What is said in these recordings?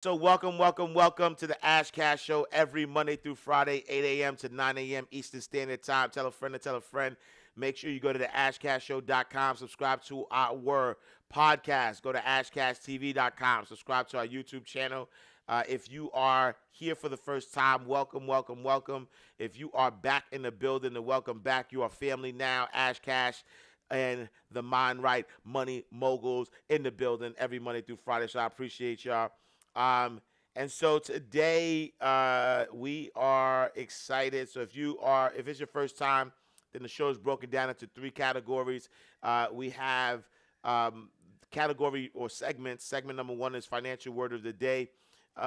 So welcome to the Ash Cash Show every Monday through Friday, 8 a.m. to 9 a.m. Eastern Standard Time. Tell a friend to tell a friend. Make sure you go to the ashcashshow.com, subscribe to our podcast. Go to ashcashtv.com, subscribe to our YouTube channel. If you are here for the first time, welcome. If you are back in the building, then welcome back. You are family now. Ash Cash and the Mind Right Money Moguls in the building every Monday through Friday. So I appreciate y'all. Um, and so today we are excited. So if it's your first time, then the show is broken down into three categories. We have category or segments. Segment number one is financial word of the day.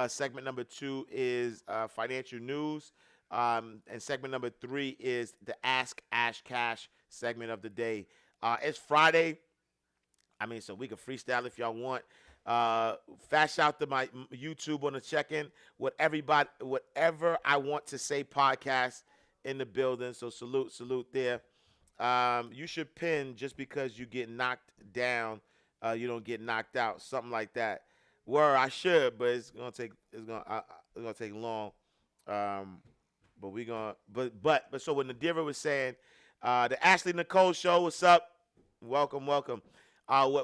Segment number two is financial news. And segment number three is the Ask Ash Cash segment of the day. It's Friday. I mean, so we can freestyle if y'all want. Fast shout to my YouTube on the check-in. Whatever I want to say podcast in the building. So salute there. You should pin just because you get knocked down, you don't get knocked out, something like that. Where I should, but it's gonna take long. Um, but we gonna but so when Nadira was saying, the Ashley Nicole show, what's up? Welcome. What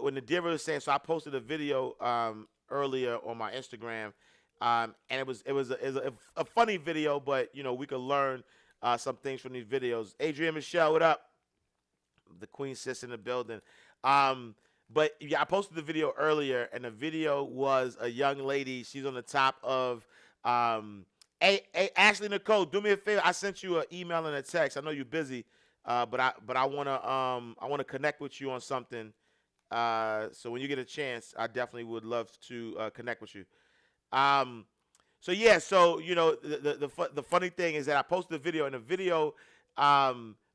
when Nadira was saying, so I posted a video earlier on my Instagram, and it was a funny video, but we could learn some things from these videos. Adrienne Michelle, what up? The Queen Sis in the building. But yeah, I posted the video earlier, and the video was a young lady. She's on the top of. Hey, Ashley Nicole, do me a favor. I sent you an email and a text. I know you're busy, but I wanna connect with you on something. So when you get a chance, I definitely would love to connect with you. Um, so yeah, so the funny thing is that I posted a video, and the video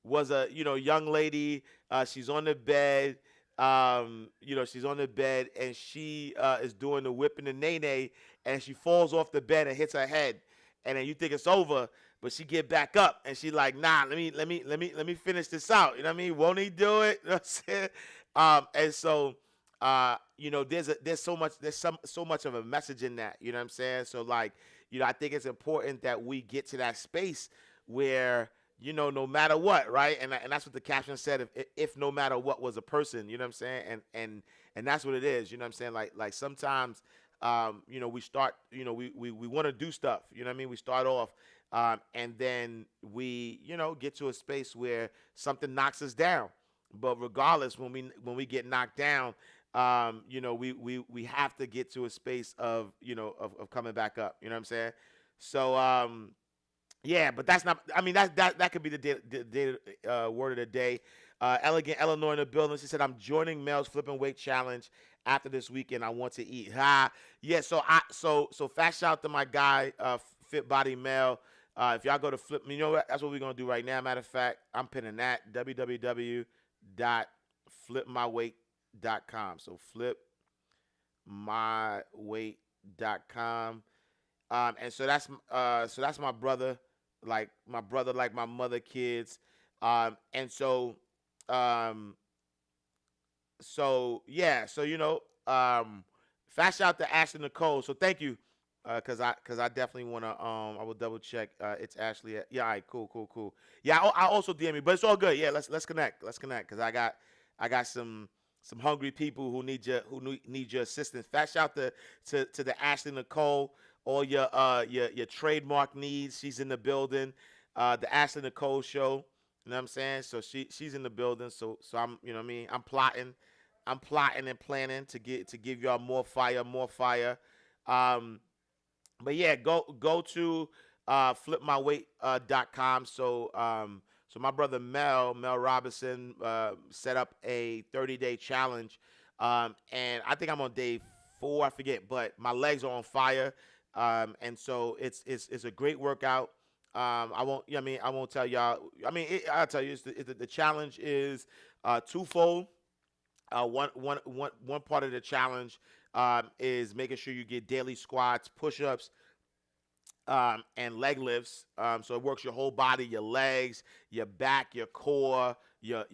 was a young lady. She's on the bed. She's on the bed, and she is doing the whipping the nay, and she falls off the bed and hits her head, and then you think it's over, but she get back up, and she like, nah, let me finish this out. You know what I mean? Won't he do it? You know what I'm saying? And so there's so much of a message in that. You know what I'm saying? So like, I think it's important that we get to that space where no matter what, right? And that's what the caption said. If no matter what was a person, you know what I'm saying? And that's what it is. You know what I'm saying? Like sometimes, we start, we want to do stuff. You know what I mean? We start off, and then we, get to a space where something knocks us down. But regardless, when we get knocked down, we have to get to a space of of coming back up. You know what I'm saying? So yeah, but that's not. I mean, that could be the word of the day. Elegant Eleanor in the building. She said, "I'm joining Mel's flipping weight challenge after this weekend. I want to eat." Ha. Yeah. So fast shout to my guy, Fit Body Mel. If y'all go to flip, you know what? That's what we're gonna do right now. Matter of fact, I'm pinning that www.flipmyweight.com. So flipmyweight.com. And so that's my brother, like my mother kids. And um yeah, fast out to Ashley Nicole. So thank you. Cause I definitely wanna I will double check. It's Ashley. Yeah, all right, cool. Yeah, I also DM you, but it's all good. Yeah, let's connect. Let's connect. Cause I got some hungry people who need your assistance. Fast out to the Ashley Nicole. All your trademark needs. She's in the building. The Ashley Nicole show. You know what I'm saying? So she's in the building. So I'm what I mean, I'm plotting and planning to give y'all more fire. Um, but yeah, go to flipmyweight.com. So my brother Mel Robinson set up a 30-day challenge, and I think I'm on day 4. I forget, but my legs are on fire, and so it's a great workout. I won't. I mean, I won't tell y'all. I mean, I'll tell you. The challenge is twofold. One part of the challenge is making sure you get daily squats, push-ups, and leg lifts. So it works your whole body, your legs, your back, your core, your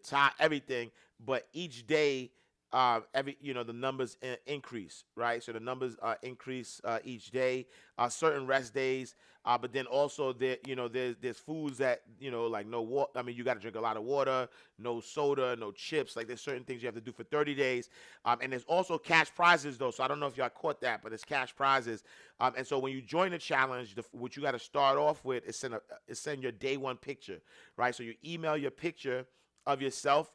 top, everything. But each day, every the numbers increase, right? So the numbers increase each day. Certain rest days, but then also there's foods that like no water. I mean, you got to drink a lot of water, no soda, no chips. Like there's certain things you have to do for 30 days. And there's also cash prizes though. So I don't know if y'all caught that, but there's cash prizes. And so when you join the challenge, what you got to start off with is send your day one picture, right? So you email your picture of yourself,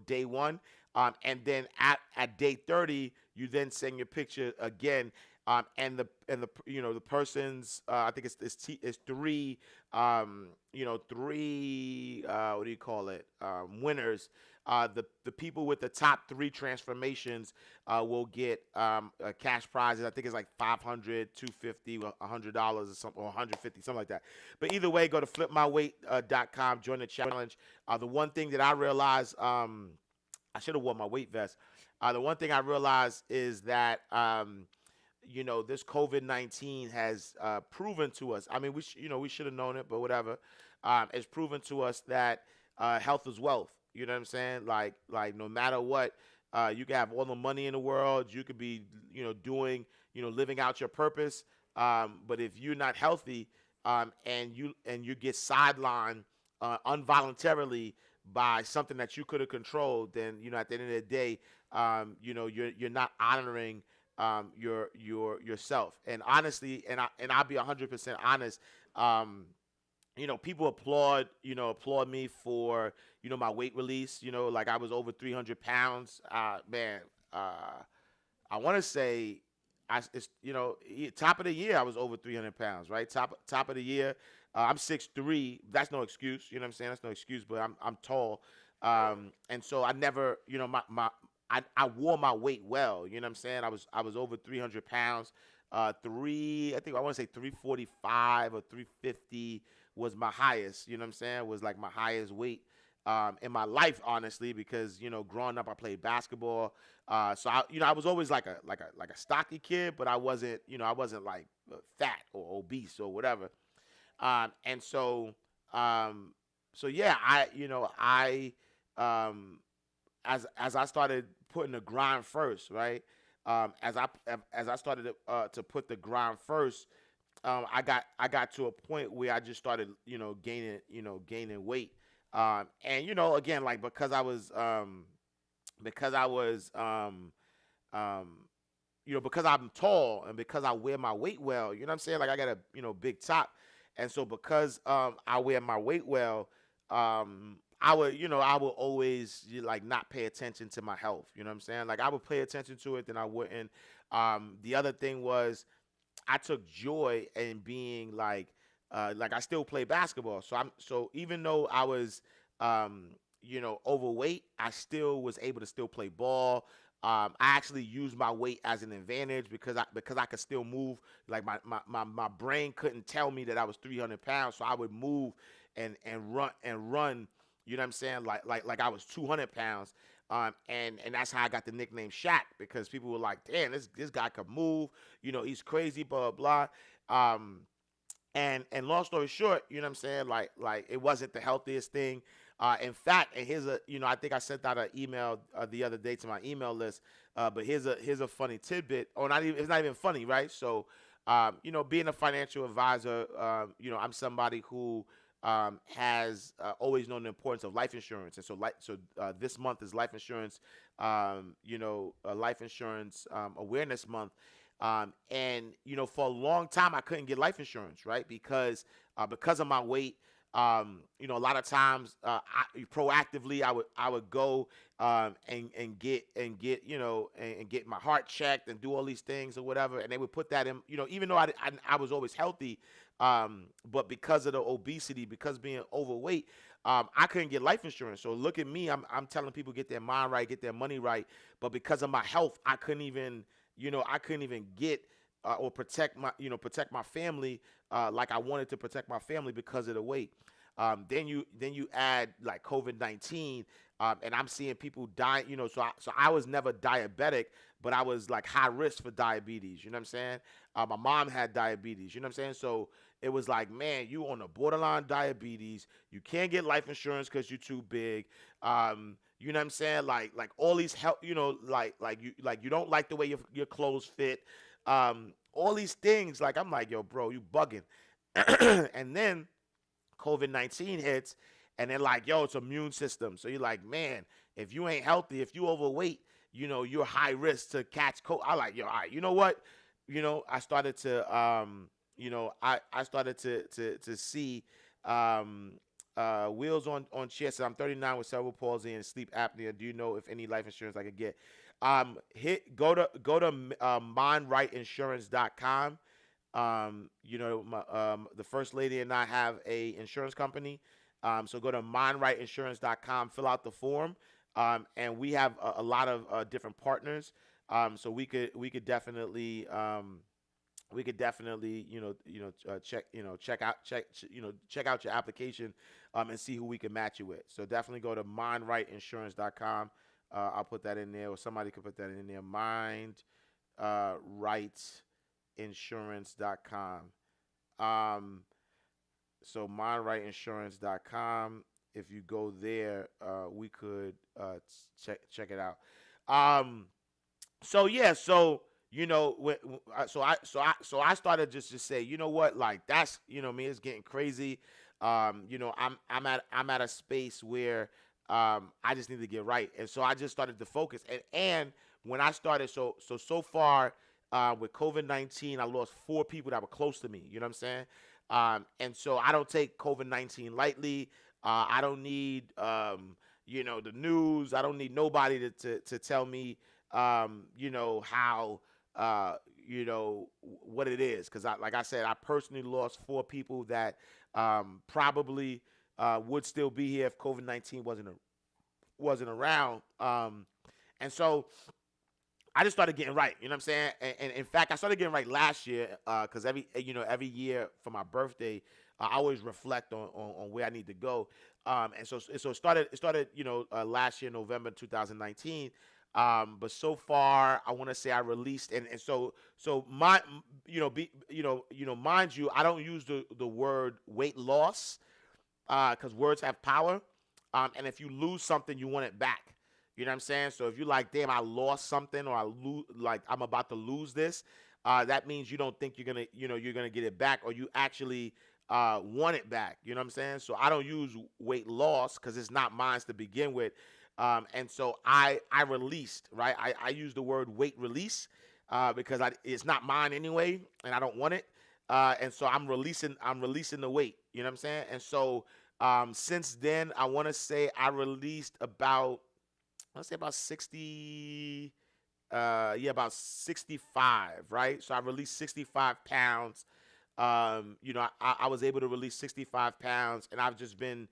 day one, and then at day 30, you then send your picture again, and the person's I think it's three three what do you call it winners. The people with the top three transformations will get cash prizes. I think it's like 500, 250, $100 or something, or 150, something like that. But either way, go to flipmyweight.com, join the challenge. The one thing that I realized, I should have worn my weight vest. The one thing I realized is that this COVID-19 has proven to us. I mean, we should have known it, but whatever. It's proven to us that health is wealth. You know what I'm saying? Like no matter what, you can have all the money in the world. You could be, doing, living out your purpose. But if you're not healthy, and you get sidelined involuntarily by something that you could have controlled, then at the end of the day, you're not honoring yourself. And honestly, I'll be 100% honest. People applaud me for my weight release. Like I was over 300 pounds. Man, I want to say, top of the year I was over 300 pounds, right? Top of the year. I'm 6'3". That's no excuse. You know what I'm saying? That's no excuse. But I'm tall, and so I never, I wore my weight well. You know what I'm saying? I was over 300 pounds. I think I want to say 345 or 350 was my highest. You know what I'm saying? Was like my highest weight in my life, honestly, because growing up I played basketball. So I was always like a stocky kid, but I wasn't like fat or obese or whatever. And so yeah, um, as I started putting the grind first, right? As I started to put the grind first, I got to a point where I just started, gaining weight. And again, like um, because I'm tall and because I wear my weight well, you know what I'm saying? Like I got a, big top. And so because I wear my weight well, I would always like not pay attention to my health. You know what I'm saying? Like I would pay attention to it, then I wouldn't. The other thing was I took joy in being like I still play basketball. So even though I was overweight, I still was able to still play ball. I actually used my weight as an advantage because I could still move. Like my brain couldn't tell me that I was 300 pounds, so I would move and run. You know what I'm saying? Like I was 200 pounds. And that's how I got the nickname Shaq, because people were like, "Damn, this guy could move. He's crazy." Blah blah blah. And long story short, you know what I'm saying? Like it wasn't the healthiest thing. In fact, and here's I think I sent out an email the other day to my email list. But here's a funny tidbit. Or not even, it's not even funny, right? So, being a financial advisor, I'm somebody who has always known the importance of life insurance. And so this month is life insurance, life insurance awareness month. And for a long time I couldn't get life insurance, right? Because of my weight. A lot of times, proactively, I would go and get my heart checked and do all these things or whatever, and they would put that in. Even though I was always healthy, but because of the obesity, because being overweight, I couldn't get life insurance. So look at me, I'm telling people get their mind right, get their money right, but because of my health, I couldn't even get or protect my family like I wanted to protect my family because of the weight. Then you add like COVID-19, and I'm seeing people die. So I was never diabetic, but I was like high risk for diabetes. You know what I'm saying? My mom had diabetes. You know what I'm saying? So it was like, man, you on the borderline diabetes. You can't get life insurance because you're too big. You know what I'm saying? Like all these help, like you don't like the way your clothes fit. All these things, like I'm like, yo, bro, you bugging. And then COVID-19 hits, and they're like, yo, it's immune system. So you're like, man, if you ain't healthy, if you overweight, you're high risk to catch COVID. I like, yo, all right, you know what? I started to, I started to see wheels on chairs. So I'm 39 with cerebral palsy and sleep apnea. Do you know if any life insurance I could get? Go to mindrightinsurance.com. The first lady and I have a insurance company. So go to mindrightinsurance.com, fill out the form, and we have a lot of different partners. So we could definitely check out your application, and see who we can match you with. So definitely go to mindrightinsurance.com. I'll put that in there, or somebody could put that in there. Mindrightinsurance.com. Um, so mindrightinsurance.com. If you go there, we could check it out. Um, so yeah, so so I started just to say, you know what, like that's me, it's getting crazy. I'm at a space where I just need to get right, and so I just started to focus. And when I started, so far with COVID-19, I lost 4 people that were close to me. You know what I'm saying? And so I don't take COVID-19 lightly. I don't need the news. I don't need nobody to tell me how what it is, because like I said, I personally lost 4 people that probably would still be here if COVID-19 wasn't around. And so I just started getting right. You know what I'm saying? And in fact, I started getting right last year, because every year for my birthday, I always reflect on where I need to go. And so it started last year, November 2019. But so far, I want to say I released, and so my mind you, I don't use the word weight loss, because words have power. And if you lose something, you want it back. You know what I'm saying? So if you're like, damn, I lost something, or I'm about to lose this, that means you don't think you're gonna get it back, or you actually want it back. You know what I'm saying? So I don't use weight loss because it's not mine to begin with. And so I released, right? I use the word weight release, because it's not mine anyway, and I don't want it. And so I'm releasing the weight. You know what I'm saying? And so since then, I want to say I released about 60, about 65, right? So I released 65 pounds. I was able to release 65 pounds, and I've just been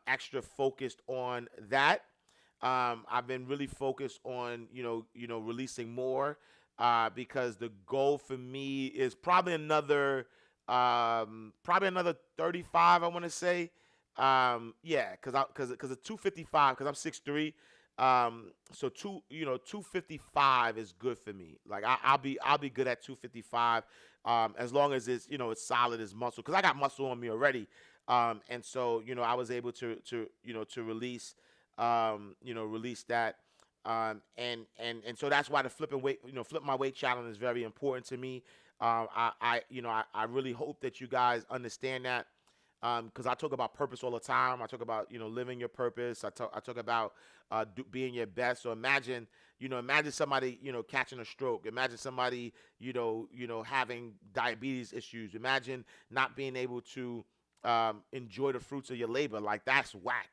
extra focused on that. I've been really focused on, releasing more, because the goal for me is probably another 35, I want to say. Yeah, because of 255, because I'm 6'3". So 255 is good for me. Like I'll be good at 255, as long as it's solid as muscle, because I got muscle on me already. And so I was able to release that. And so that's why the flipping weight, flip my weight challenge is very important to me. I really hope that you guys understand that, because I talk about purpose all the time. I talk about living your purpose. I talk about being your best. So imagine somebody catching a stroke. Imagine somebody having diabetes issues. Imagine not being able to enjoy the fruits of your labor. Like that's whack.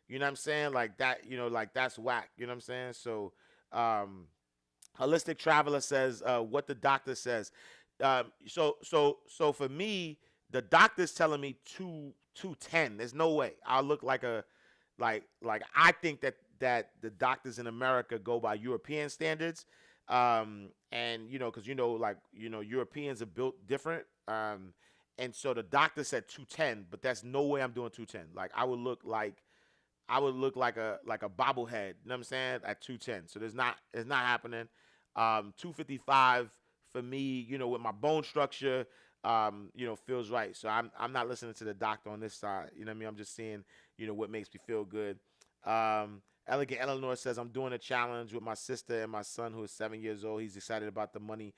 You know what I'm saying? Like that. Like that's whack. You know what I'm saying? So. Holistic Traveler says what the doctor says. So for me, the doctor's telling me 210. There's no way I'll look like a like I think that the doctors in America go by European standards. And because Europeans are built different. And so the doctor said 210, but that's no way I'm doing 210. Like I would look like a bobblehead, you know what I'm saying, at 210. So it's not happening. 255 for me, with my bone structure, feels right. So I'm not listening to the doctor on this side. You know what I mean? I'm just seeing, what makes me feel good. Elegant Eleanor says, I'm doing a challenge with my sister and my son who is 7 years old. He's excited about the money.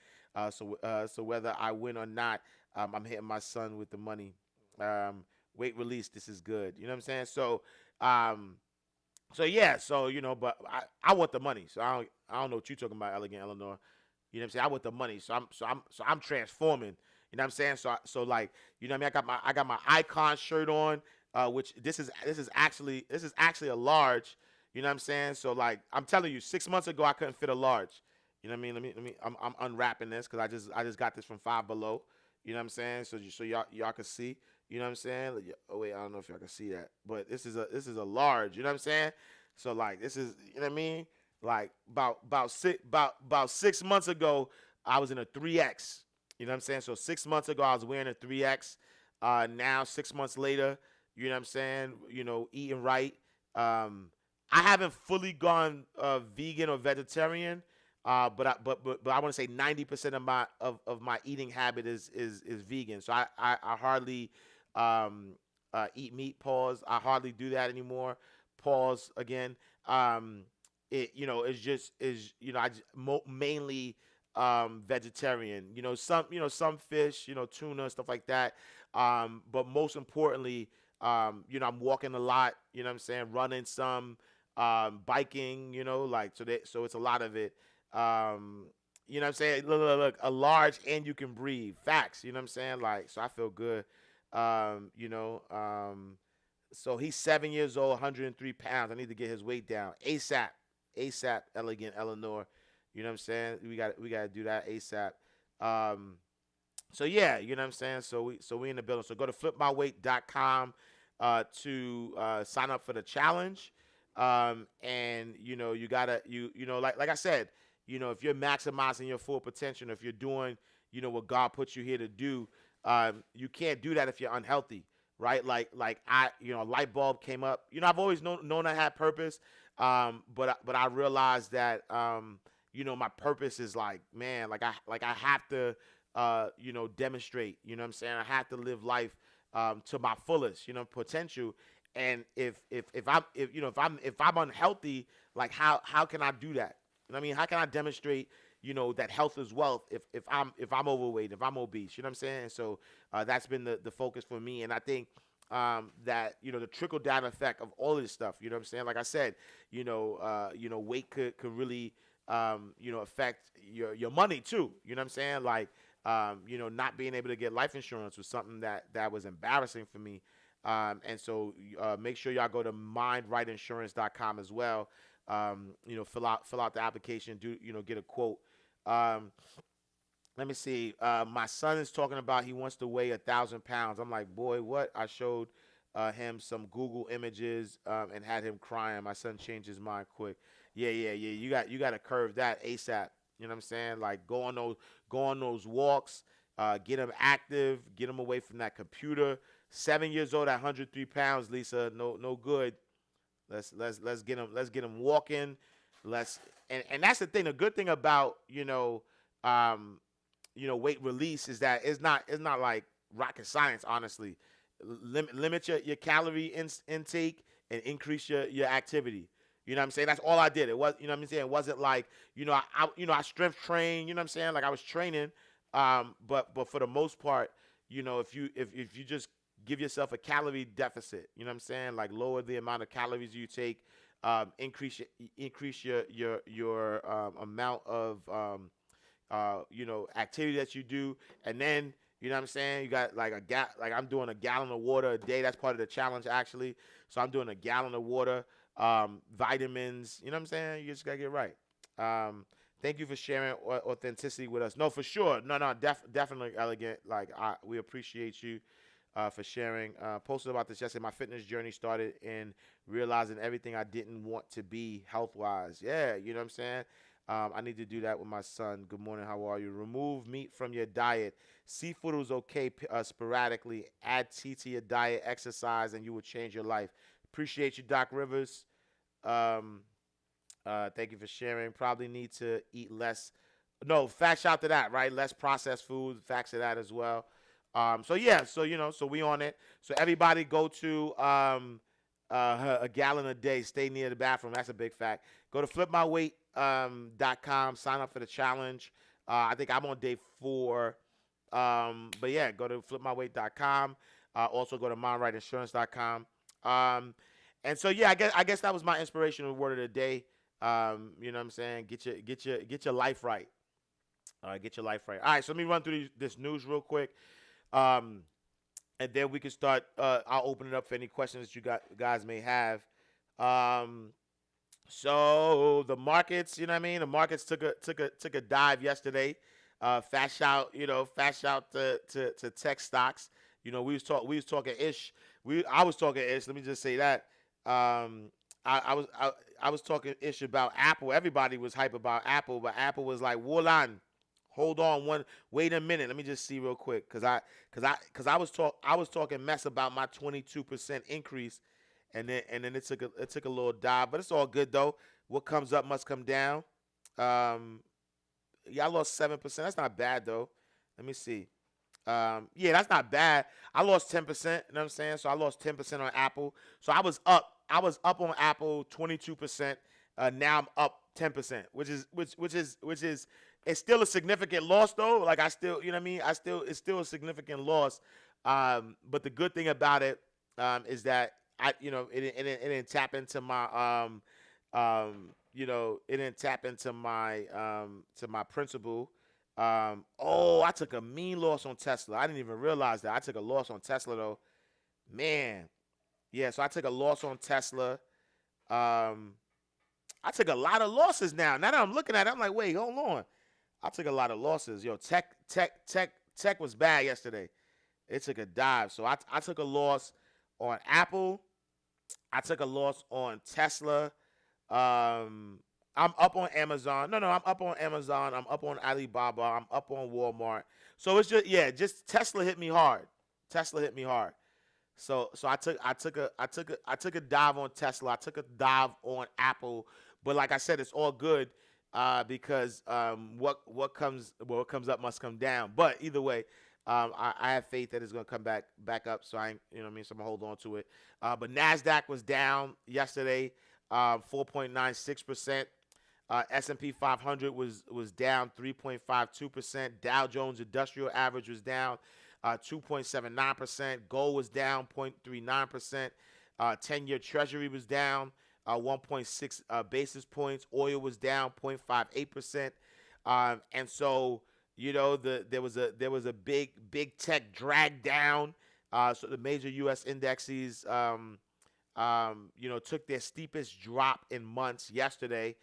So whether I win or not, I'm hitting my son with the money. Weight release, this is good. You know what I'm saying? Um, so yeah, but I want the money. So I don't know what you're talking about, Elegant Eleanor. You know what I'm saying? I want the money. So I'm transforming. You know what I'm saying? So like, you know what I mean? I got my icon shirt on, which this is actually a large. You know what I'm saying? So like, I'm telling you, 6 months ago I couldn't fit a large. You know what I mean? Let me. I'm unwrapping this because I just got this from Five Below. You know what I'm saying? So y'all can see. You know what I'm saying? Oh wait, I don't know if y'all can see that, but this is a large. You know what I'm saying? So like, this is, you know what I mean? Like about 6 months ago, I was in a 3X. You know what I'm saying? So 6 months ago, I was wearing a 3X. Now 6 months later, you know what I'm saying? Eating right. I haven't fully gone vegan or vegetarian, but I want to say 90% of my eating habit is vegan. So I hardly eat meat. Pause. I hardly do that anymore. Pause again. It's just is I just, mainly vegetarian. Some fish, tuna, stuff like that. But most importantly, I'm walking a lot. You know what I'm saying? Running some, biking. Like so it's a lot of it. You know what I'm saying? Look, a large and you can breathe. Facts. You know what I'm saying? Like, so I feel good. Um, you know, um, so he's 7 years old, 103 pounds. I need to get his weight down ASAP. ASAP, Elegant Eleanor. You know what I'm saying? We got to do that ASAP. Um, so yeah, you know what I'm saying? So we in the building. So go to flipmyweight.com to sign up for the challenge. And you gotta like I said, if you're maximizing your full potential, if you're doing what God put you here to do, you can't do that if you're unhealthy, right? Like a light bulb came up. I've always known I had purpose, but I realized that my purpose is like, man, like I have to demonstrate. You know what I'm saying? I have to live life to my fullest, potential. And if I'm unhealthy, like how can I do that? You know what I mean? How can I demonstrate that health is wealth if I'm overweight, if I'm obese? You know what I'm saying? So that's been the focus for me, and I think that the trickle down effect of all of this stuff. You know what I'm saying? Like I said, weight could really affect your money too. You know what I'm saying? Like not being able to get life insurance was something that was embarrassing for me. And so make sure y'all go to mindrightinsurance.com as well. Fill out the application, get a quote. Um, Let me see. My son is talking about he wants to weigh 1,000 pounds. I'm like, boy, what? I showed him some Google images and had him crying. My son changed his mind quick. Yeah, yeah, yeah. You got to curve that ASAP. You know what I'm saying? Like go on those walks. Get him active. Get him away from that computer. 7 years old at 103 pounds, Lisa. No good. Let's get him walking. And that's the thing. The good thing about um, weight release is that it's not like rocket science, honestly. Limit your calorie intake and increase your activity. You know what I'm saying? That's all I did. It was, you know what I'm saying? It wasn't like, I strength train, you know what I'm saying? Like I was training, but for the most part, if you just give yourself a calorie deficit, you know what I'm saying? Like lower the amount of calories you take, increase your amount of activity that you do, and then you know what I'm saying. You got like like I'm doing a gallon of water a day. That's part of the challenge actually. So I'm doing a gallon of water, vitamins. You know what I'm saying. You just gotta get right. Thank you for sharing authenticity with us. No, for sure. No, definitely elegant. Like we appreciate you for sharing. Posted about this yesterday. My fitness journey started in realizing everything I didn't want to be health wise. Yeah, you know what I'm saying? I need to do that with my son. Good morning. How are you? Remove meat from your diet. Seafood is okay sporadically. Add tea to your diet, exercise, and you will change your life. Appreciate you, Doc Rivers. Um, Thank you for sharing. Probably need to eat less. No, facts out to that, right? Less processed food. Facts to that as well. So yeah, so we on it. So everybody go to a gallon a day. Stay near the bathroom. That's a big fact. Go to flipmyweight.com. Sign up for the challenge. I think I'm on day 4. But yeah, go to flipmyweight.com. Also go to mindrightinsurance.com. And so yeah, I guess that was my inspirational word of the day. You know what I'm saying? Get your life right. Get your life right. All right, so let me run through this news real quick. Um, and then we can start. I'll open it up for any questions that guys may have. Um, so the markets, you know what I mean? The markets took a dive yesterday. Fast shout to tech stocks. We was talking ish. I was talking ish. Let me just say that. Um, I was talking ish about Apple. Everybody was hype about Apple, but Apple was like, "Hold on, hold on, wait a minute. Let me just see real quick, I was talking mess about my 22% increase, and then it took a little dive, but it's all good though. What comes up must come down. Um, yeah, I lost 7%. That's not bad though. Let me see. Yeah, that's not bad. I lost 10%. You know what I'm saying? So I lost 10% on Apple. So I was up. I was up on Apple 22%. Now I'm up 10%, which is it's still a significant loss though. Like I still, you know what I mean? It's still a significant loss. But the good thing about it is that it didn't tap into my it didn't tap into my to my principal. Oh, I took a mean loss on Tesla. I didn't even realize that. I took a loss on Tesla though. Man. Yeah, so I took a loss on Tesla. Um, I took a lot of losses now. Now that I'm looking at it, I'm like, wait, hold on. I took a lot of losses. Yo, tech was bad yesterday. It took a dive. So I took a loss on Apple. I took a loss on Tesla. I'm up on Amazon. No, I'm up on Amazon. I'm up on Alibaba. I'm up on Walmart. So it's just Tesla hit me hard. Tesla hit me hard. So I took a dive on Tesla. I took a dive on Apple. But like I said, it's all good because what comes up must come down. But either way, I have faith that it's gonna come back up. So you know what I mean. So I'm gonna hold on to it. But Nasdaq was down yesterday, 4.96%. S&P 500 was down 3.52%. Dow Jones Industrial Average was down 2.79%. Gold was down 0.39%. 10-year Treasury was down 1.6 basis points. Oil was down 0.58%. And so, there was a big tech drag down. So the major U.S. indexes, took their steepest drop in months yesterday.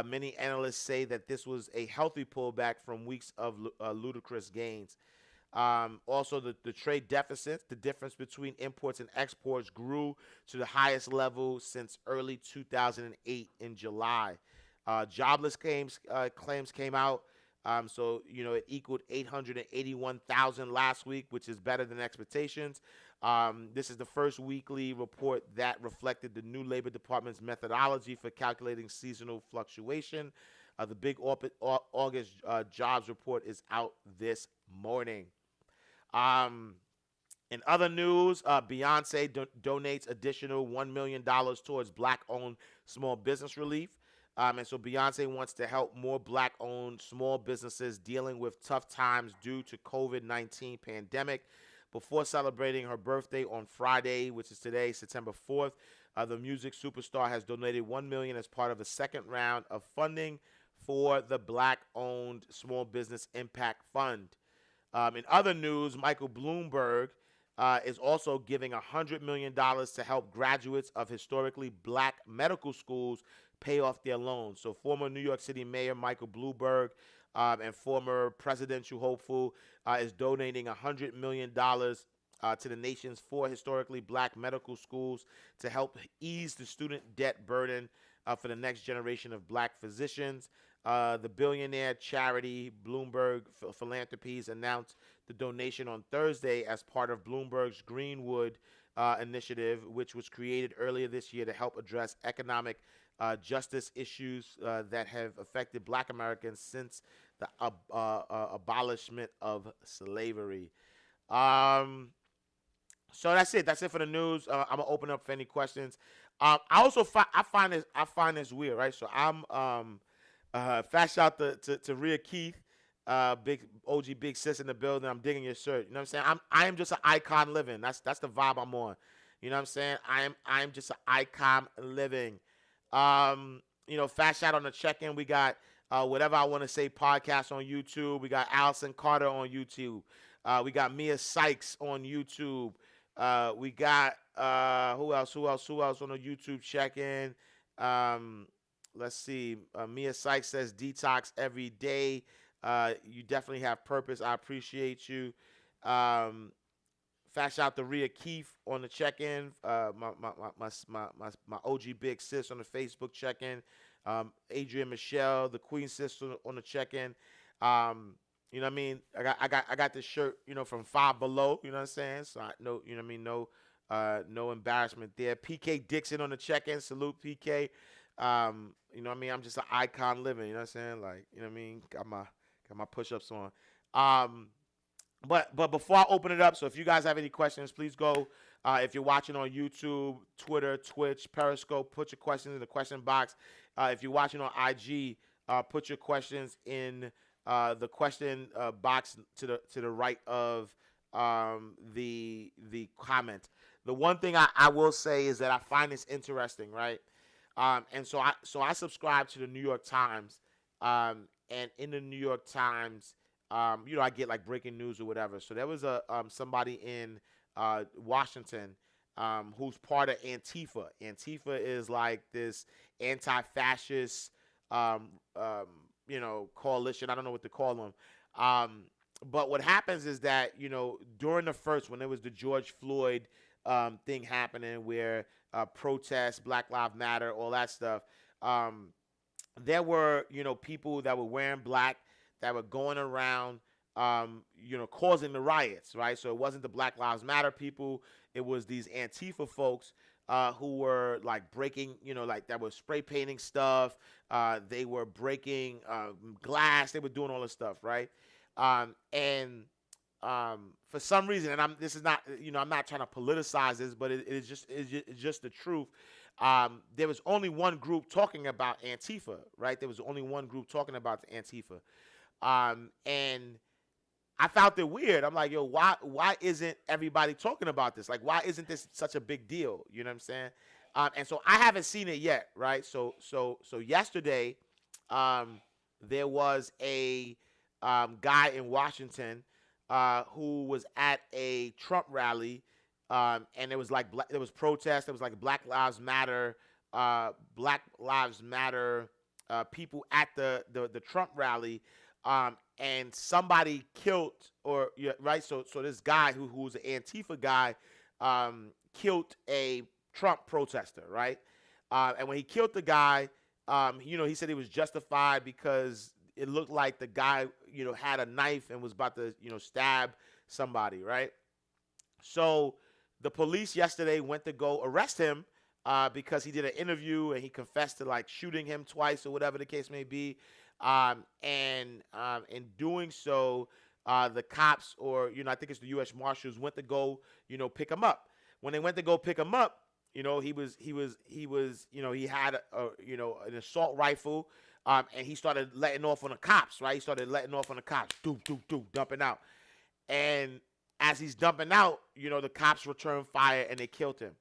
Many analysts say that this was a healthy pullback from weeks of ludicrous gains. Also, the trade deficit, the difference between imports and exports, grew to the highest level since early 2008 in July. Jobless claims came out. It equaled 881,000 last week, which is better than expectations. This is the first weekly report that reflected the new Labor Department's methodology for calculating seasonal fluctuation. The big August jobs report is out this morning. Um, in other news, Beyonce donates additional $1 million towards black-owned small business relief. And so Beyonce wants to help more black-owned small businesses dealing with tough times due to COVID-19 pandemic. Before celebrating her birthday on Friday, which is today, September 4th, the music superstar has donated $1 million as part of the second round of funding for the Black-Owned Small Business Impact Fund. In other news, Michael Bloomberg is also giving $100 million to help graduates of historically black medical schools pay off their loans. So former New York City Mayor Michael Bloomberg and former presidential hopeful is donating $100 million to the nation's 4 historically black medical schools to help ease the student debt burden for the next generation of black physicians. The billionaire charity Bloomberg Philanthropies announced the donation on Thursday as part of Bloomberg's Greenwood initiative, which was created earlier this year to help address economic justice issues that have affected black Americans since the abolishment of slavery. Um, So that's it. That's it for the news. I'm gonna open up for any questions. I also I find this weird, right? So I'm fat shout to Rhea Keith, big OG big sis in the building. I'm digging your shirt. You know what I'm saying? I am just an icon living. That's the vibe I'm on. You know what I'm saying? I am just an icon living. Fat shout on the check-in. We got whatever I want to say podcast on YouTube. We got Allison Carter on YouTube. We got Mia Sykes on YouTube. We got who else? Who else on the YouTube check-in? Let's see. Mia Sykes says detox every day. You definitely have purpose. I appreciate you. Fast out to Rhea Keefe on the check-in. My OG big sis on the Facebook check-in. Adrian Michelle, the Queen sister on the check-in. You know what I mean? I got this shirt, from Five Below. You know what I'm saying? So I know, you know what I mean. No embarrassment there. PK Dixon on the check-in. Salute PK. You know what I mean? I'm just an icon living. You know what I'm saying? Like, you know what I mean? Got my push-ups on. But before I open it up, so if you guys have any questions, please go. If you're watching on YouTube, Twitter, Twitch, Periscope, put your questions in the question box. If you're watching on IG, put your questions in the question box to the right of the comment. The one thing I will say is that I find this interesting, right? And so I subscribe to the New York Times, and in the New York Times, I get like breaking news or whatever. So there was somebody in Washington who's part of Antifa. Antifa is like this anti-fascist coalition. I don't know what to call them. But what happens is that, during when there was the George Floyd thing happening where protests, Black Lives Matter, all that stuff, there were, people that were wearing black that were going around, causing the riots, right? So it wasn't the Black Lives Matter people. It was these Antifa folks who were like breaking, that were spray painting stuff. They were breaking glass. They were doing all this stuff, right? And for some reason, and I'm not trying to politicize this, but it's just the truth. There was only one group talking about Antifa, right? There was only one group talking about the Antifa. And I found it weird. I'm like, yo, why isn't everybody talking about this? Like, why isn't this such a big deal? You know what I'm saying? And so I haven't seen it yet, right? So yesterday, there was a guy in Washington who was at a Trump rally, and it was like there was protests. There was like Black Lives Matter people at the Trump rally. And somebody killed, right? So this guy who was an Antifa guy killed a Trump protester, right? And when he killed the guy, he said he was justified because it looked like the guy, had a knife and was about to, stab somebody, right? So the police yesterday went to go arrest him because he did an interview and he confessed to like shooting him twice or whatever the case may be. And in doing so, the cops, or I think it's the U.S. Marshals, went to go pick him up. When they went to go pick him up, he had an assault rifle, and he started letting off on the cops. Right, he started letting off on the cops, dumping out. And as he's dumping out, the cops returned fire and they killed him.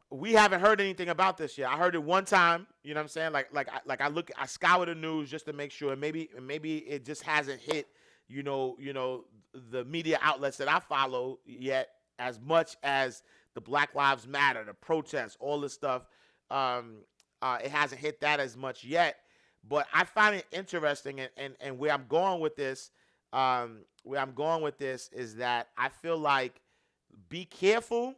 We haven't heard anything about this yet. I heard it one time, you know what I'm saying? I scour the news just to make sure. Maybe it just hasn't hit, the media outlets that I follow yet as much as the Black Lives Matter, the protests, all this stuff. It hasn't hit that as much yet. But I find it interesting, and where I'm going with this, is that I feel like be careful.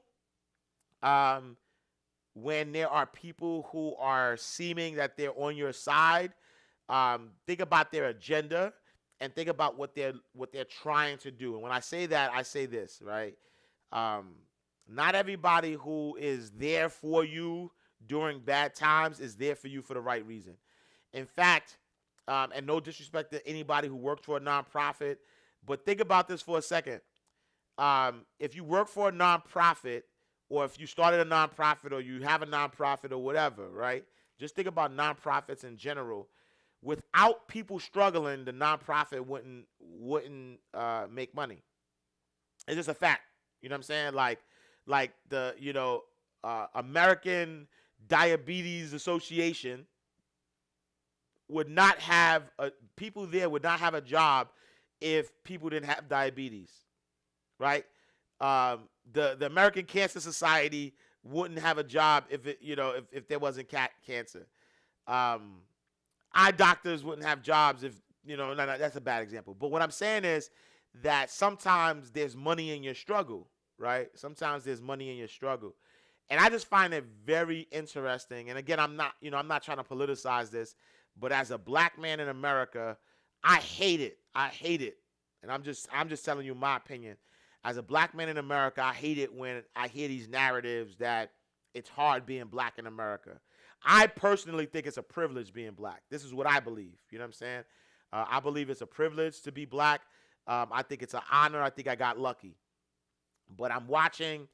When there are people who are seeming that they're on your side, think about their agenda and think about what they're trying to do. And when I say that, I say this, right? Not everybody who is there for you during bad times is there for you for the right reason. In fact, and no disrespect to anybody who works for a nonprofit, but think about this for a second. if you work for a nonprofit, or if you started a nonprofit, or you have a nonprofit, or whatever, right? Just think about nonprofits in general. Without people struggling, the nonprofit wouldn't make money. It's just a fact. You know what I'm saying? Like the American Diabetes Association would not have people there would not have a job if people didn't have diabetes, right? The American Cancer Society wouldn't have a job if if there wasn't cancer. Um, Eye doctors wouldn't have jobs if no, that's a bad example. But what I'm saying is that sometimes there's money in your struggle, right? Sometimes there's money in your struggle. And I just find it very interesting. And again, I'm not trying to politicize this, but as a black man in America, I hate it. I hate it. And I'm just telling you my opinion. As a black man in America, I hate it when I hear these narratives that it's hard being black in America. I personally think it's a privilege being black. This is what I believe. You know what I'm saying? I believe it's a privilege to be black. I think it's an honor. I think I got lucky. But I'm watching,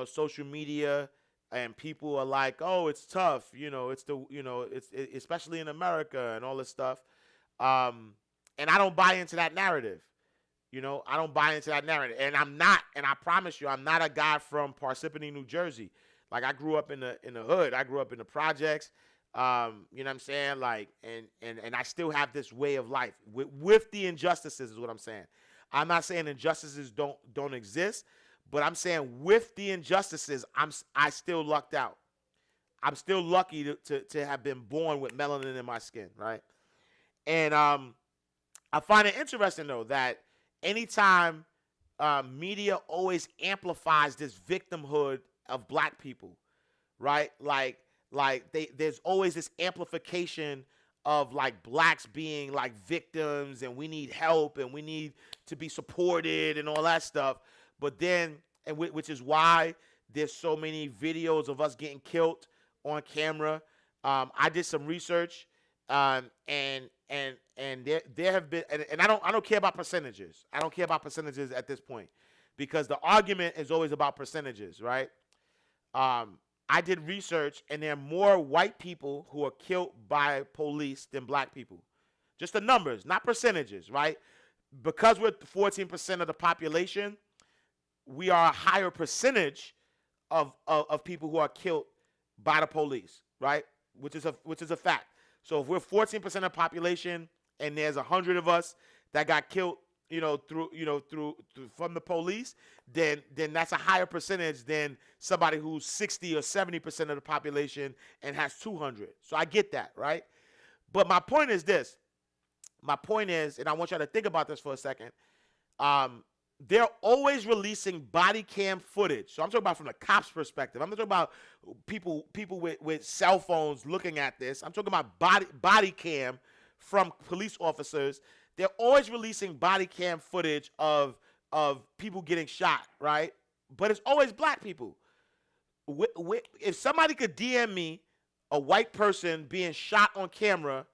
social media, and people are like, "Oh, it's tough." It's especially in America and all this stuff. And I don't buy into that narrative. I don't buy into that narrative. And I promise you, I'm not a guy from Parsippany, New Jersey. Like, I grew up in the hood. I grew up in the projects. You know what I'm saying? Like, and I still have this way of life with the injustices is what I'm saying. I'm not saying injustices don't exist, but I'm saying with the injustices, I still lucked out. I'm still lucky to have been born with melanin in my skin, right? And I find it interesting though that anytime media always amplifies this victimhood of black people, right? There's always this amplification of like blacks being like victims, and we need help and we need to be supported and all that stuff. But then, which is why there's so many videos of us getting killed on camera. I did some research, and there have been, and I don't care about percentages. I don't care about percentages at this point, because the argument is always about percentages, right? I did research, and there are more white people who are killed by police than black people. Just the numbers, not percentages, right? Because we're 14% of the population, we are a higher percentage of people who are killed by the police, right? Which is a fact. So if we're 14% of the population and there's 100 of us that got killed, through from the police, then that's a higher percentage than somebody who's 60 or 70% of the population and has 200. So I get that, right? But my point is this. My point is, and I want y'all to think about this for a second. They're always releasing body cam footage. So I'm talking about from the cops' perspective. I'm not talking about people with cell phones looking at this. I'm talking about body cam from police officers. They're always releasing body cam footage of people getting shot, right? But it's always black people. If somebody could DM me a white person being shot on camera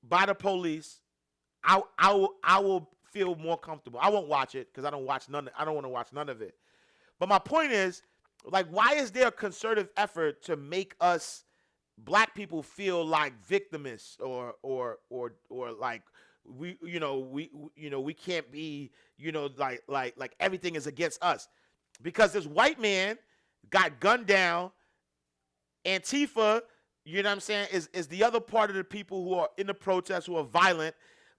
by the police, I will feel more comfortable. I won't watch it because I don't want to watch none of it. But my point is, like, why is there a concerted effort to make us black people feel like victimists or like we can't be, like everything is against us? Because this white man got gunned down. Antifa, you know what I'm saying, is the other part of the people who are in the protests who are violent,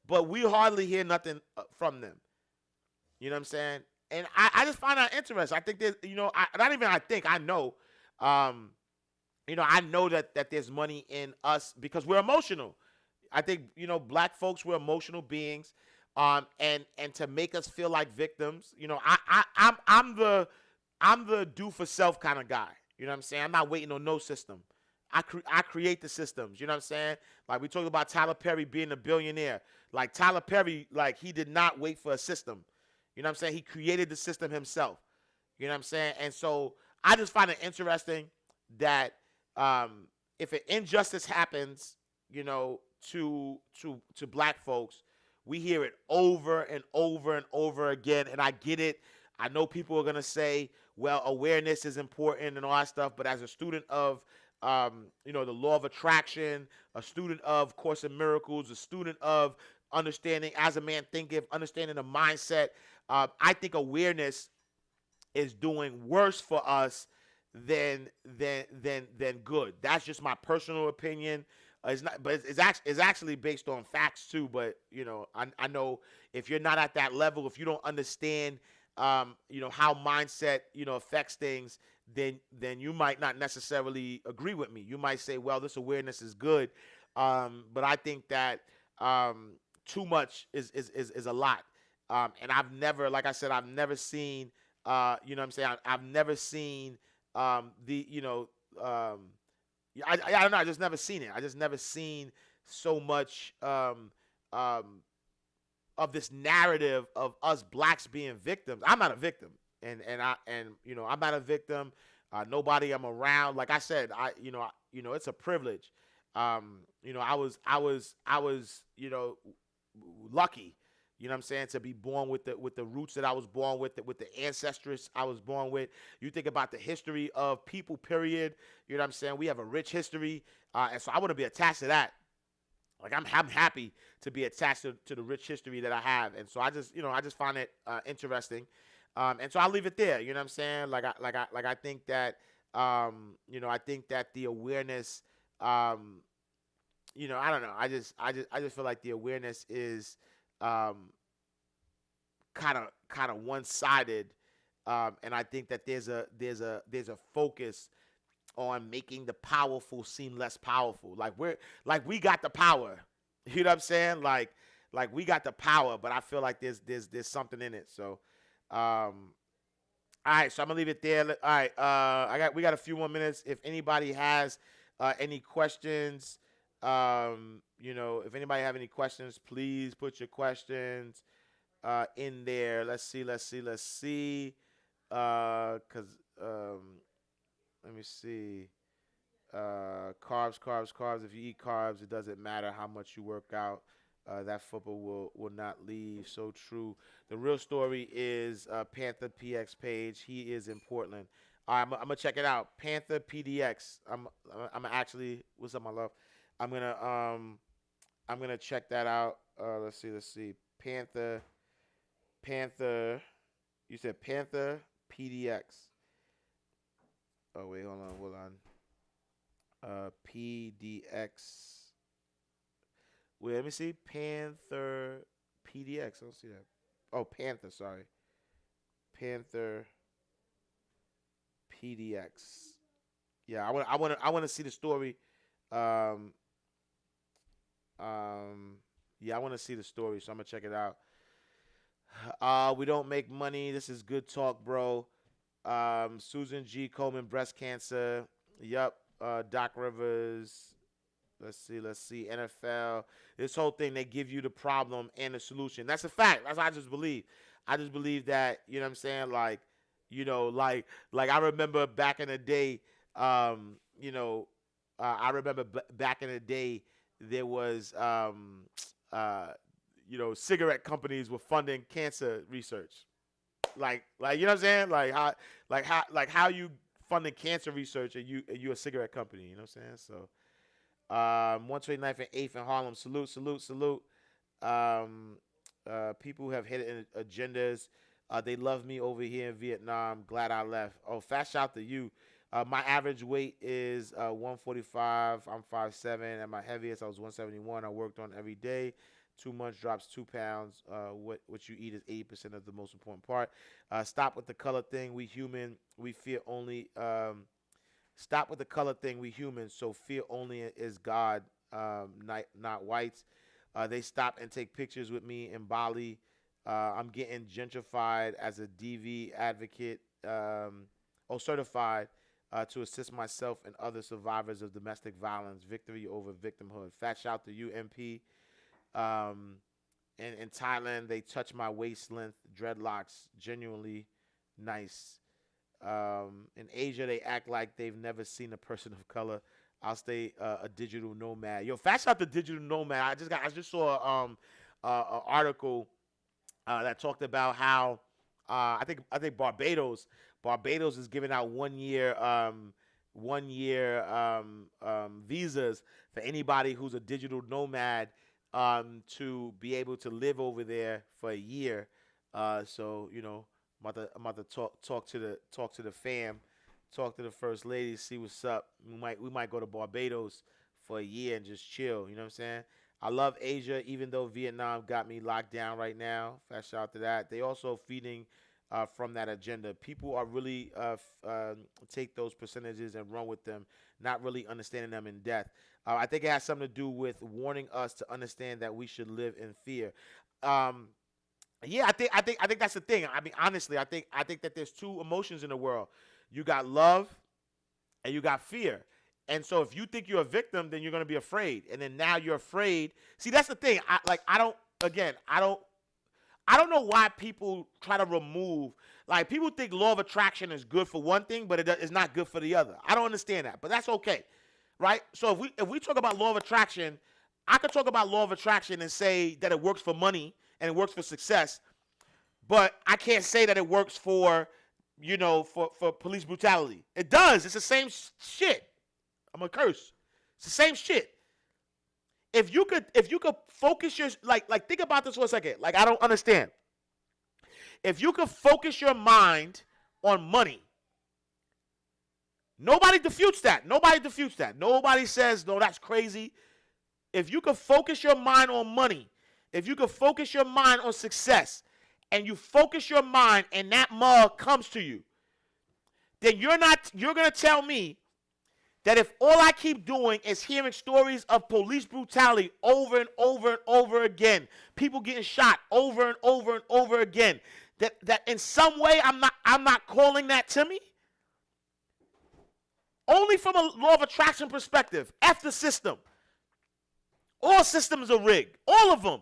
but we hardly hear nothing from them. You know what I'm saying? And I just find that interesting. I think there's, I know. I know that there's money in us because we're emotional. I think, black folks, we're emotional beings. And to make us feel like victims, I'm the do for self kind of guy. You know what I'm saying? I'm not waiting on no system. I create the systems. You know what I'm saying? Like, we talked about Tyler Perry being a billionaire. Like, Tyler Perry, like, he did not wait for a system. You know what I'm saying? He created the system himself. You know what I'm saying? And so I just find it interesting that if an injustice happens, to black folks, we hear it over and over and over again. And I get it. I know people are gonna say, well, awareness is important and all that stuff, but as a student of the law of attraction, a student of Course in Miracles, a student of understanding as a man thinketh, understanding the mindset, I think awareness is doing worse for us than good. That's just my personal opinion. It's not, but it's actually based on facts too. But I know if you're not at that level, if you don't understand, how mindset affects things, then you might not necessarily agree with me. You might say, well, this awareness is good, but I think that too much is a lot. And I've never, like I said, I've never seen, what I'm saying, I've never seen the, I don't know. I just never seen it. I just never seen so much of this narrative of us blacks being victims. I'm not a victim, and I'm not a victim. Nobody I'm around. Like I said, it's a privilege. I was lucky. You know what I'm saying? To be born with the roots that I was born with the ancestors I was born with. You think about the history of people, period. You know what I'm saying? We have a rich history. And so I want to be attached to that. Like I'm happy to be attached to the rich history that I have. And so I just find it interesting. And so I'll leave it there. You know what I'm saying? I think that, I think that the awareness, I don't know. I just feel like the awareness is, kind of one-sided, and I think that there's a focus on making the powerful seem less powerful. We got the power, you know what I'm saying? Like we got the power, but I feel like there's something in it. So, all right, so I'm gonna leave it there. All right, we got a few more minutes. If anybody has any questions, if anybody have any questions, please put your questions in there. Let's see. Cause let me see. Carbs. If you eat carbs, it doesn't matter how much you work out. That football will not leave. So true. The real story is Panther PX page. He is in Portland. All right, I'm gonna check it out. Panther PDX. I'm actually. What's up, my love? I'm gonna check that out. Let's see. Panther. You said Panther PDX. Oh wait, hold on. PDX. Wait, let me see. Panther PDX. I don't see that. Oh, Panther. Sorry. Panther PDX. Yeah, I want to see the story. Yeah, I want to see the story, so I'm gonna check it out. We don't make money. This is good talk, bro. Susan G. Coleman, breast cancer. Yup. Doc Rivers. Let's see. NFL. This whole thing, they give you the problem and the solution. That's a fact. That's what I just believe. I just believe that, you know what I'm saying? Like I remember back in the day, I remember back in the day, there was, cigarette companies were funding cancer research. You know what I'm saying? How you funding cancer research and you a cigarette company? You know what I'm saying? So, 129th and 8th in Harlem. Salute. People who have hidden agendas. They love me over here in Vietnam. Glad I left. Oh, fat shout to you. My average weight is 145. I'm 5'7". At my heaviest, I was 171. I worked on every day. 2 months drops 2 pounds. What you eat is 80% of the most important part. Stop with the color thing. We human. We fear only. Stop with the color thing. We humans. So fear only is God, not whites. They stop and take pictures with me in Bali. I'm getting gentrified as a DV advocate. Certified. To assist myself and other survivors of domestic violence. Victory over victimhood. Fat shout to you, MP. In Thailand, they touch my waist length dreadlocks. Genuinely nice. In Asia, they act like they've never seen a person of color. I'll stay a digital nomad. Yo, fast out the digital nomad. I just saw an article that talked about how I think Barbados is giving out 1 year visas for anybody who's a digital nomad to be able to live over there for a year. So I'm about to talk to the fam, talk to the first lady, see what's up. We might go to Barbados for a year and just chill. You know what I'm saying? I love Asia, even though Vietnam got me locked down right now. Fast shout out to that. They also feeding from that agenda. People are really take those percentages and run with them, not really understanding them in depth. I think it has something to do with warning us to understand that we should live in fear. Um, yeah, I think that's the thing. I mean, honestly, I think that there's two emotions in the world. You got love and you got fear. And so if you think you're a victim, then you're going to be afraid. And then now you're afraid. See, that's the thing. I don't know why people try to remove, like, people think law of attraction is good for one thing, but it's not good for the other. I don't understand that, but that's okay, right? So if we talk about law of attraction, I could talk about law of attraction and say that it works for money and it works for success, but I can't say that it works for, for police brutality. It does. It's the same shit. I'm gonna curse. It's the same shit. If you could focus your, like think about this for a second. Like, I don't understand. If you could focus your mind on money, nobody defutes that. Nobody defutes that. Nobody says, no, that's crazy. If you could focus your mind on money, if you could focus your mind on success, and you focus your mind and that mug comes to you, then you're gonna tell me that if all I keep doing is hearing stories of police brutality over and over and over again, people getting shot over and over and over again, that in some way I'm not calling that to me? Only from a law of attraction perspective. F the system. All systems are rigged. All of them.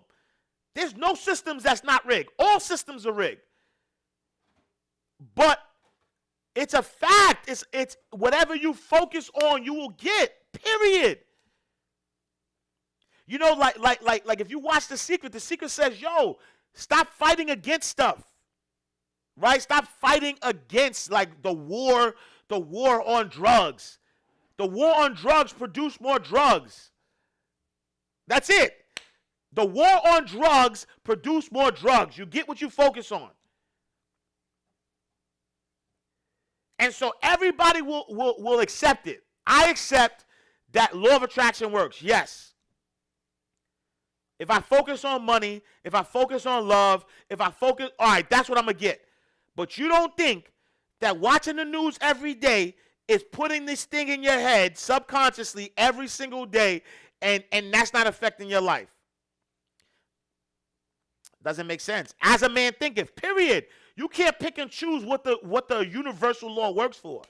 There's no systems that's not rigged. All systems are rigged. But it's a fact. It's whatever you focus on, you will get. Period. Like if you watch The Secret says, yo, stop fighting against stuff. Right? Stop fighting against, like, the war on drugs. The war on drugs produce more drugs. That's it. The war on drugs produce more drugs. You get what you focus on. And so everybody will accept it. I accept that law of attraction works. Yes. If I focus on money, if I focus on love, all right, that's what I'm going to get. But you don't think that watching the news every day is putting this thing in your head subconsciously every single day, and that's not affecting your life. Doesn't make sense. As a man thinketh, period. You can't pick and choose what the universal law works for.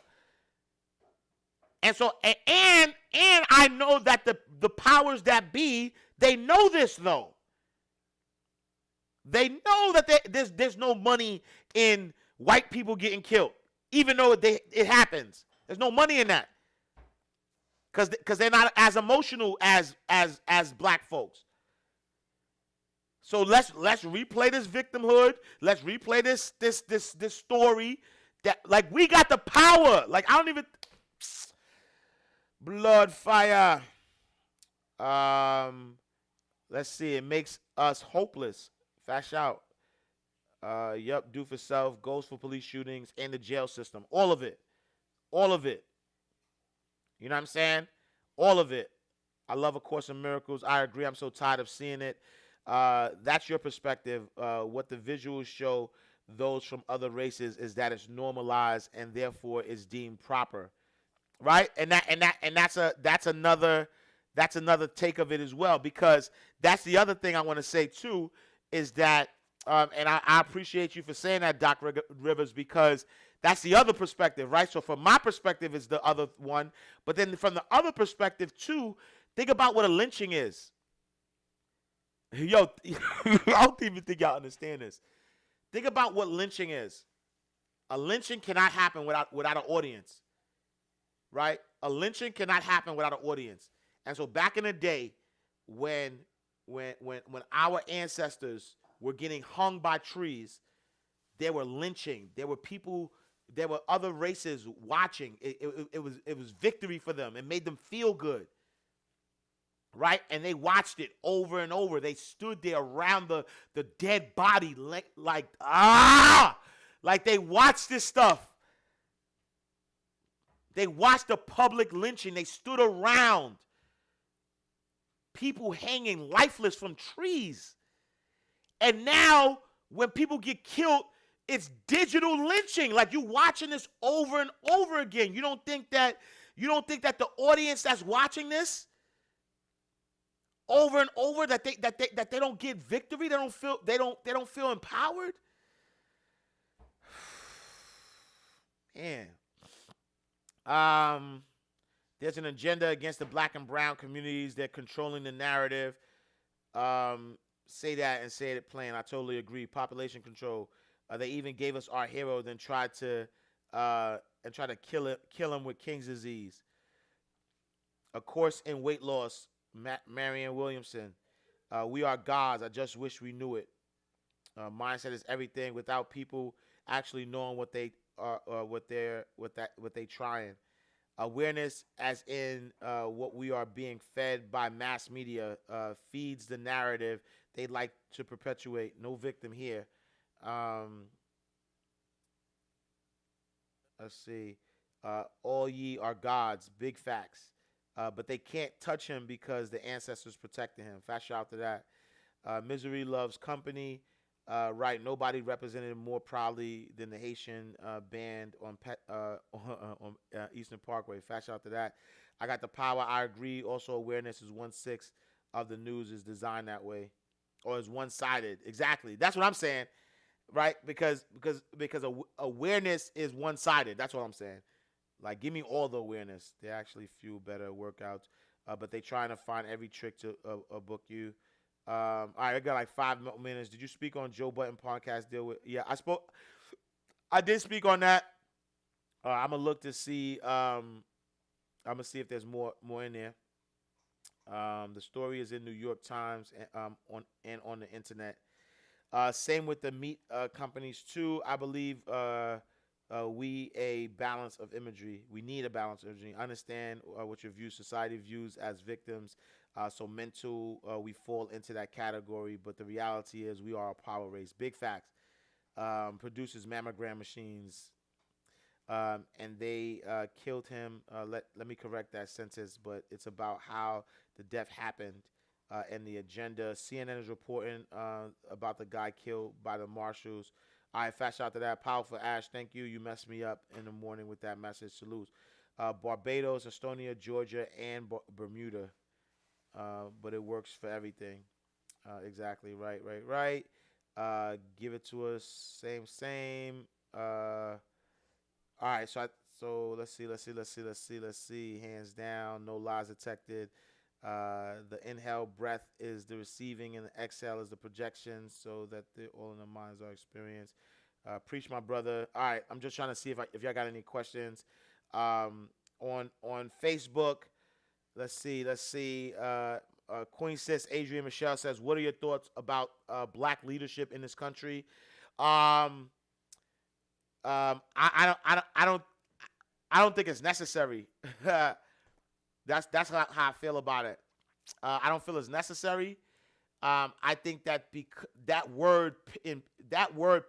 And so, and I know that the powers that be, they know this though. They know that there's no money in white people getting killed, even though it happens. There's no money in that, because they're not as emotional as black folks. So let's replay this victimhood. Let's replay this story that, like, we got the power. Like, I don't even blood fire. Let's see. It makes us hopeless. Fast out. Yup. Do for self. Goes for police shootings and the jail system. All of it. All of it. You know what I'm saying? All of it. I love A Course in Miracles. I agree. I'm so tired of seeing it. That's your perspective. What the visuals show those from other races is that it's normalized and therefore is deemed proper, right? And that's another take of it as well, because that's the other thing I want to say too, is that and I appreciate you for saying that, Doc Rivers, because that's the other perspective, right? So from my perspective is the other one, but then from the other perspective too, think about what a lynching is. Yo, I don't even think y'all understand this. Think about what lynching is. A lynching cannot happen without an audience, right? A lynching cannot happen without an audience. And so back in the day, when our ancestors were getting hung by trees, They were lynching. There were people. There were other races watching. It was victory for them. It made them feel good, right? And they watched it over and over. They stood there around the dead body like like they watched this stuff. They watched the public lynching. They stood around people hanging lifeless from trees. And now when people get killed, it's digital lynching. Like, you watching this over and over again. You don't think that the audience that's watching this over and over, that they don't get victory, they don't feel empowered? Man. There's an agenda against the black and brown communities. They're controlling the narrative. Say that and say it plain. I totally agree. Population control. They even gave us our hero, then tried to kill him with King's disease. A course in weight loss. Marianne Williamson. We are gods. I just wish we knew it. Mindset is everything. Without people actually knowing what they trying. Awareness, as in what we are being fed by mass media, feeds the narrative they like to perpetuate. No victim here. Let's see. All ye are gods. Big facts. But they can't touch him because the ancestors protected him. Fast shout out to that. Misery loves company. Right, nobody represented more proudly than the Haitian band on Eastern Parkway. Fast shout out to that. I got the power. I agree. Also, awareness is 1/6 of the news is designed that way, or is one-sided. Exactly. That's what I'm saying, right? Because awareness is one-sided. That's what I'm saying. Like, give me all the awareness. They actually fuel better workouts, but they trying to find every trick to book you. All right, I got like 5 minutes. Did you speak on Joe Budden podcast deal with? Yeah, I did speak on that. I'm gonna look to see. I'm gonna see if there's more in there. The story is in New York Times and on the internet. Same with the meat companies too. I believe we a balance of imagery. We need a balance of imagery. I understand what your view society views as victims. So mental, we fall into that category, but the reality is we are a power race. Big facts. Produces mammogram machines, and they killed him. Let me correct that sentence, but it's about how the death happened and the agenda. CNN is reporting about the guy killed by the marshals. All right, fast shout to that. Powerful Ash, thank you. You messed me up in the morning with that message. Salute. Barbados, Estonia, Georgia, and Bermuda. But it works for everything. Exactly. Right. Give it to us. Same. All right. So let's see. Hands down. No lies detected. The inhale breath is the receiving, and the exhale is the projection, so that all in the minds are experienced. Preach, my brother. All right. I'm just trying to see if y'all got any questions. On Facebook. Let's see. Queen Sis Adrian Michelle says, "What are your thoughts about black leadership in this country?" I don't think it's necessary. That's how I feel about it. I don't feel it's necessary. I think that that word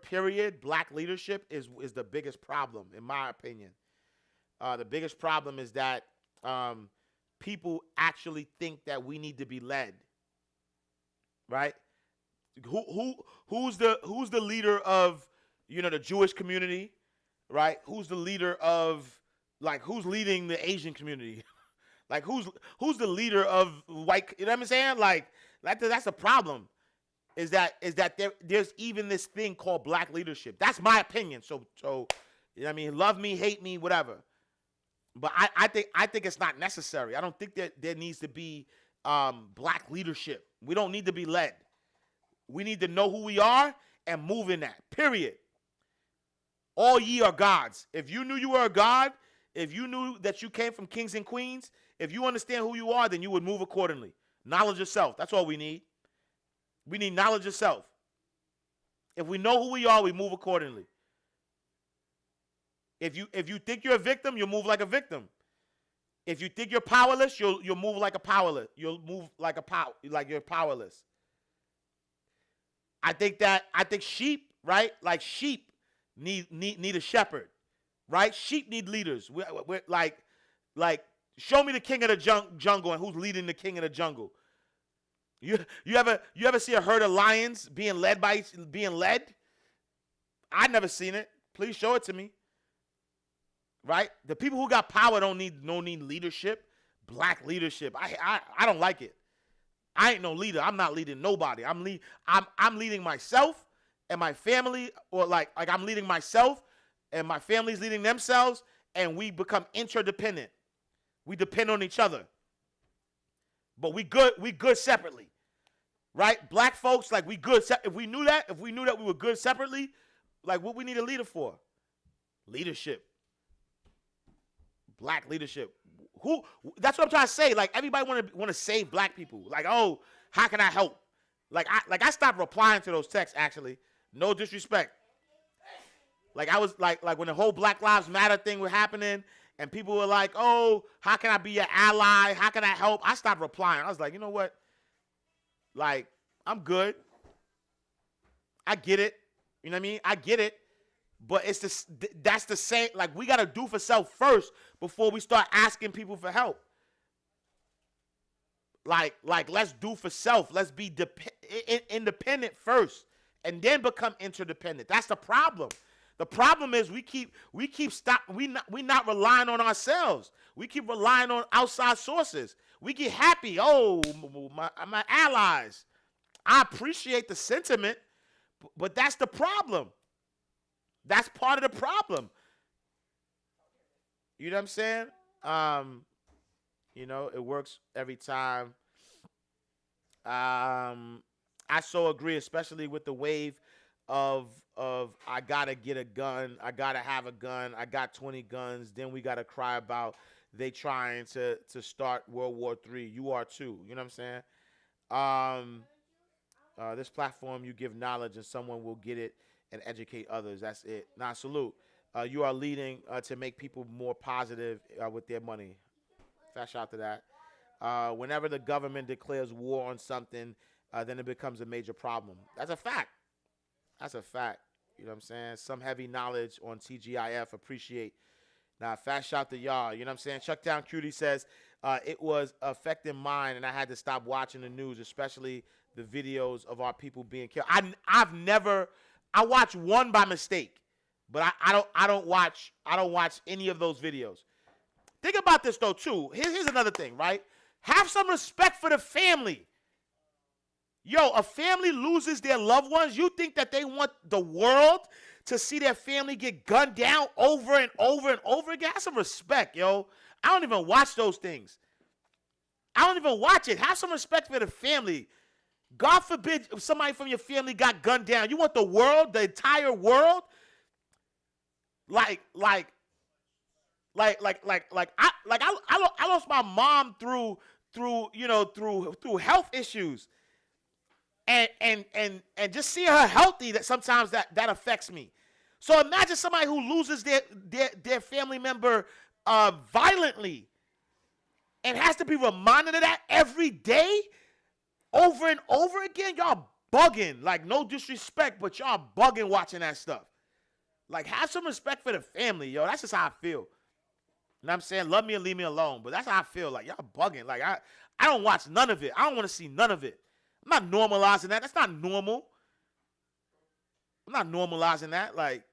period, black leadership is the biggest problem in my opinion. The biggest problem is that people actually think that we need to be led, right? Who's the leader of the Jewish community, right? Who's the leader of who's leading the Asian community? Like who's the leader of white? You know what I'm saying? Like that's the problem. Is that there's even this thing called black leadership. That's my opinion. So you know what I mean? Love me, hate me, whatever. But I think it's not necessary. I don't think that there needs to be black leadership. We don't need to be led. We need to know who we are and move in that. Period. All ye are gods. If you knew you were a god, if you knew that you came from kings and queens, if you understand who you are, then you would move accordingly. Knowledge of self. That's all we need. We need knowledge of self. If we know who we are, we move accordingly. If you think you're a victim, you'll move like a victim. If you think you're powerless, you'll move like a powerless. You'll move like you're powerless. I think sheep, right? Like sheep need a shepherd, right? Sheep need leaders. We're like show me the king of the jungle and who's leading the king of the jungle. You ever see a herd of lions being led? I never seen it. Please show it to me. Right? The people who got power don't need leadership. Black leadership. I don't like it. I ain't no leader. I'm not leading nobody. I'm leading myself and my family, or like I'm leading myself and my family's leading themselves, and we become interdependent. We depend on each other. But we good separately. Right? Black folks, like we good. If we knew that we were good separately, like what we need a leader for? Leadership. Black leadership. Who? That's what I'm trying to say. Like everybody want to save black people. Like, oh, how can I help? I stopped replying to those texts. Actually, no disrespect. Like I was like when the whole Black Lives Matter thing was happening, and people were like, oh, how can I be your ally? How can I help? I stopped replying. I was like, you know what? Like I'm good. I get it. You know what I mean? I get it. But that's the same. Like we gotta do for self first before we start asking people for help. Like let's do for self. Let's be independent first, and then become interdependent. That's the problem. The problem is we not relying on ourselves. We keep relying on outside sources. We get happy. Oh, my allies. I appreciate the sentiment, but that's the problem. That's part of the problem. You know what I'm saying? It works every time. I so agree, especially with the wave of I gotta get a gun, I gotta have a gun, I got 20 guns, then we gotta cry about they trying to start World War III. You are too. You know what I'm saying? This platform, you give knowledge and someone will get it and educate others. That's it. Nah, salute. You are leading to make people more positive with their money. Fat shout to that. Whenever the government declares war on something, then it becomes a major problem. That's a fact. That's a fact. You know what I'm saying? Some heavy knowledge on TGIF. Appreciate. Now, fat shout to y'all. You know what I'm saying? Chuck Down Cutie says, it was affecting mine, and I had to stop watching the news, especially the videos of our people being killed. I watched one by mistake, but I don't watch any of those videos. Think about this though too. Here's another thing, right? Have some respect for the family. Yo, a family loses their loved ones. You think that they want the world to see their family get gunned down over and over and over again? Have some respect, yo. I don't even watch those things. I don't even watch it. Have some respect for the family. God forbid if somebody from your family got gunned down. You want the world, the entire world? I lost my mom through health issues. And just seeing her healthy, that sometimes that affects me. So imagine somebody who loses their family member violently and has to be reminded of that every day. Over and over again, y'all bugging. Like, no disrespect, but y'all bugging watching that stuff. Like, have some respect for the family, yo. That's just how I feel. You know what I'm saying? Love me and leave me alone. But that's how I feel. Like, y'all bugging. Like, I don't watch none of it. I don't want to see none of it. I'm not normalizing that. That's not normal. I'm not normalizing that. Like,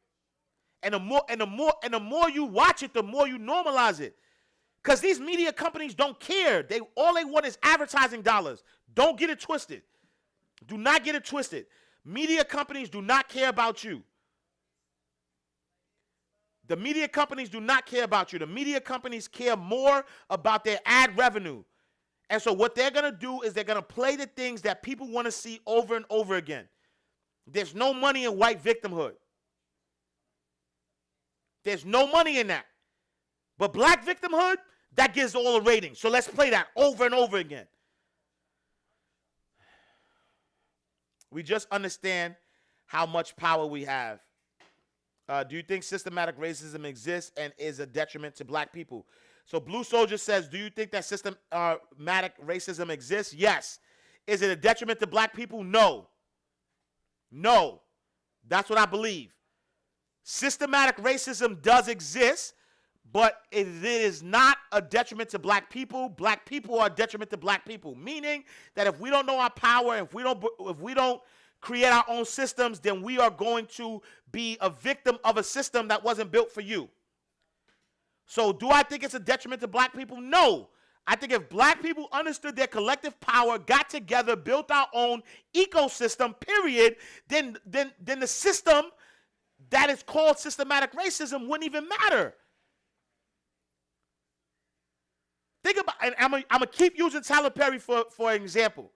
and the more you watch it, the more you normalize it. Because these media companies don't care. All they want is advertising dollars. Don't get it twisted. Do not get it twisted. Media companies do not care about you. The media companies do not care about you. The media companies care more about their ad revenue. And so what they're going to do is they're going to play the things that people want to see over and over again. There's no money in white victimhood. There's no money in that. But black victimhood, that gives all the ratings. So let's play that over and over again. We just understand how much power we have. Do you think systematic racism exists and is a detriment to black people? So Blue Soldier says, do you think that systematic racism exists? Yes. Is it a detriment to black people? No. No. That's what I believe. Systematic racism does exist, but it is not a detriment to black people. Black people are a detriment to black people, meaning that if we don't know our power, if we don't create our own systems, then we are going to be a victim of a system that wasn't built for you. So do I think it's a detriment to black people? No. I think if black people understood their collective power, got together, built our own ecosystem, period, then the system that is called systematic racism wouldn't even matter. Think about, and I'm gonna keep using Tyler Perry for an example.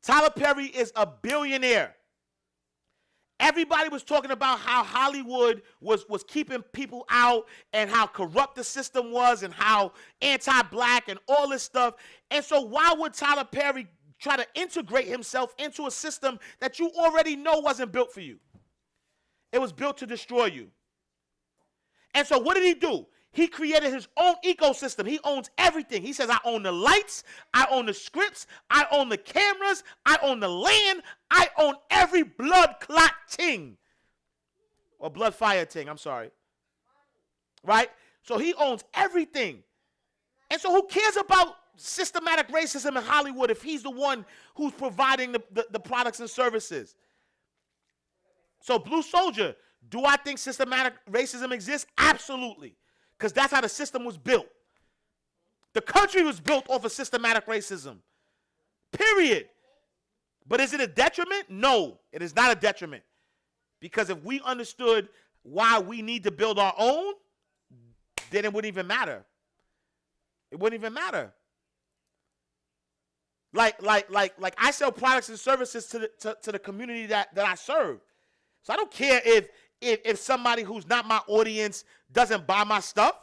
Tyler Perry is a billionaire. Everybody was talking about how Hollywood was keeping people out and how corrupt the system was and how anti-black and all this stuff. And so why would Tyler Perry try to integrate himself into a system that you already know wasn't built for you? It was built to destroy you. And so what did he do? He created his own ecosystem. He owns everything. He says, I own the lights, I own the scripts, I own the cameras, I own the land, I own every blood clot ting. Or blood fire ting, I'm sorry. Right? So he owns everything. And so who cares about systematic racism in Hollywood if he's the one who's providing the products and services? So Blue Soldier, do I think systematic racism exists? Absolutely. Because that's how the system was built. The country was built off of systematic racism. Period. But is it a detriment? No, it is not a detriment. Because if we understood why we need to build our own, then it wouldn't even matter. It wouldn't even matter. Like I sell products and services to the community that I serve. So I don't care if somebody who's not my audience doesn't buy my stuff.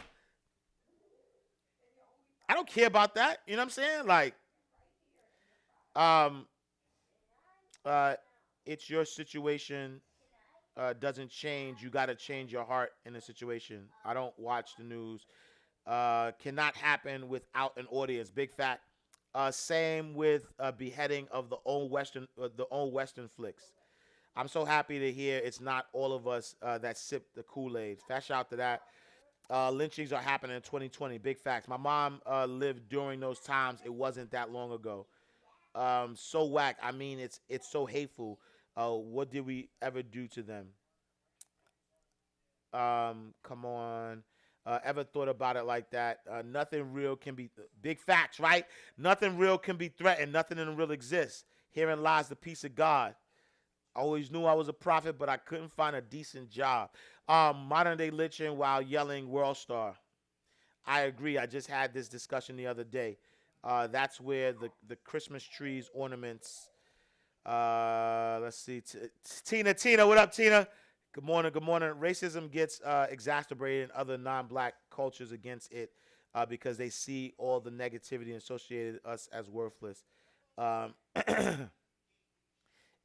I don't care about that. You know what I'm saying? Like, it's your situation doesn't change. You got to change your heart in a situation. I don't watch the news. Cannot happen without an audience. Big fact. Same with beheading of the old Western flicks. I'm so happy to hear it's not all of us that sip the Kool-Aid. Fat shout out to that. Lynchings are happening in 2020. Big facts. My mom lived during those times. It wasn't that long ago. So whack. I mean, it's so hateful. What did we ever do to them? Come on. Ever thought about it like that? Nothing real can be... Big facts, right? Nothing real can be threatened. Nothing in the real exists. Herein lies the peace of God. I always knew I was a prophet, but I couldn't find a decent job. Modern day lynching while yelling World Star. I agree. I just had this discussion the other day. That's where the Christmas trees, ornaments. Let's see. Tina, what up, Tina? Good morning. Racism gets exacerbated in other non-black cultures against it because they see all the negativity associated with us as worthless.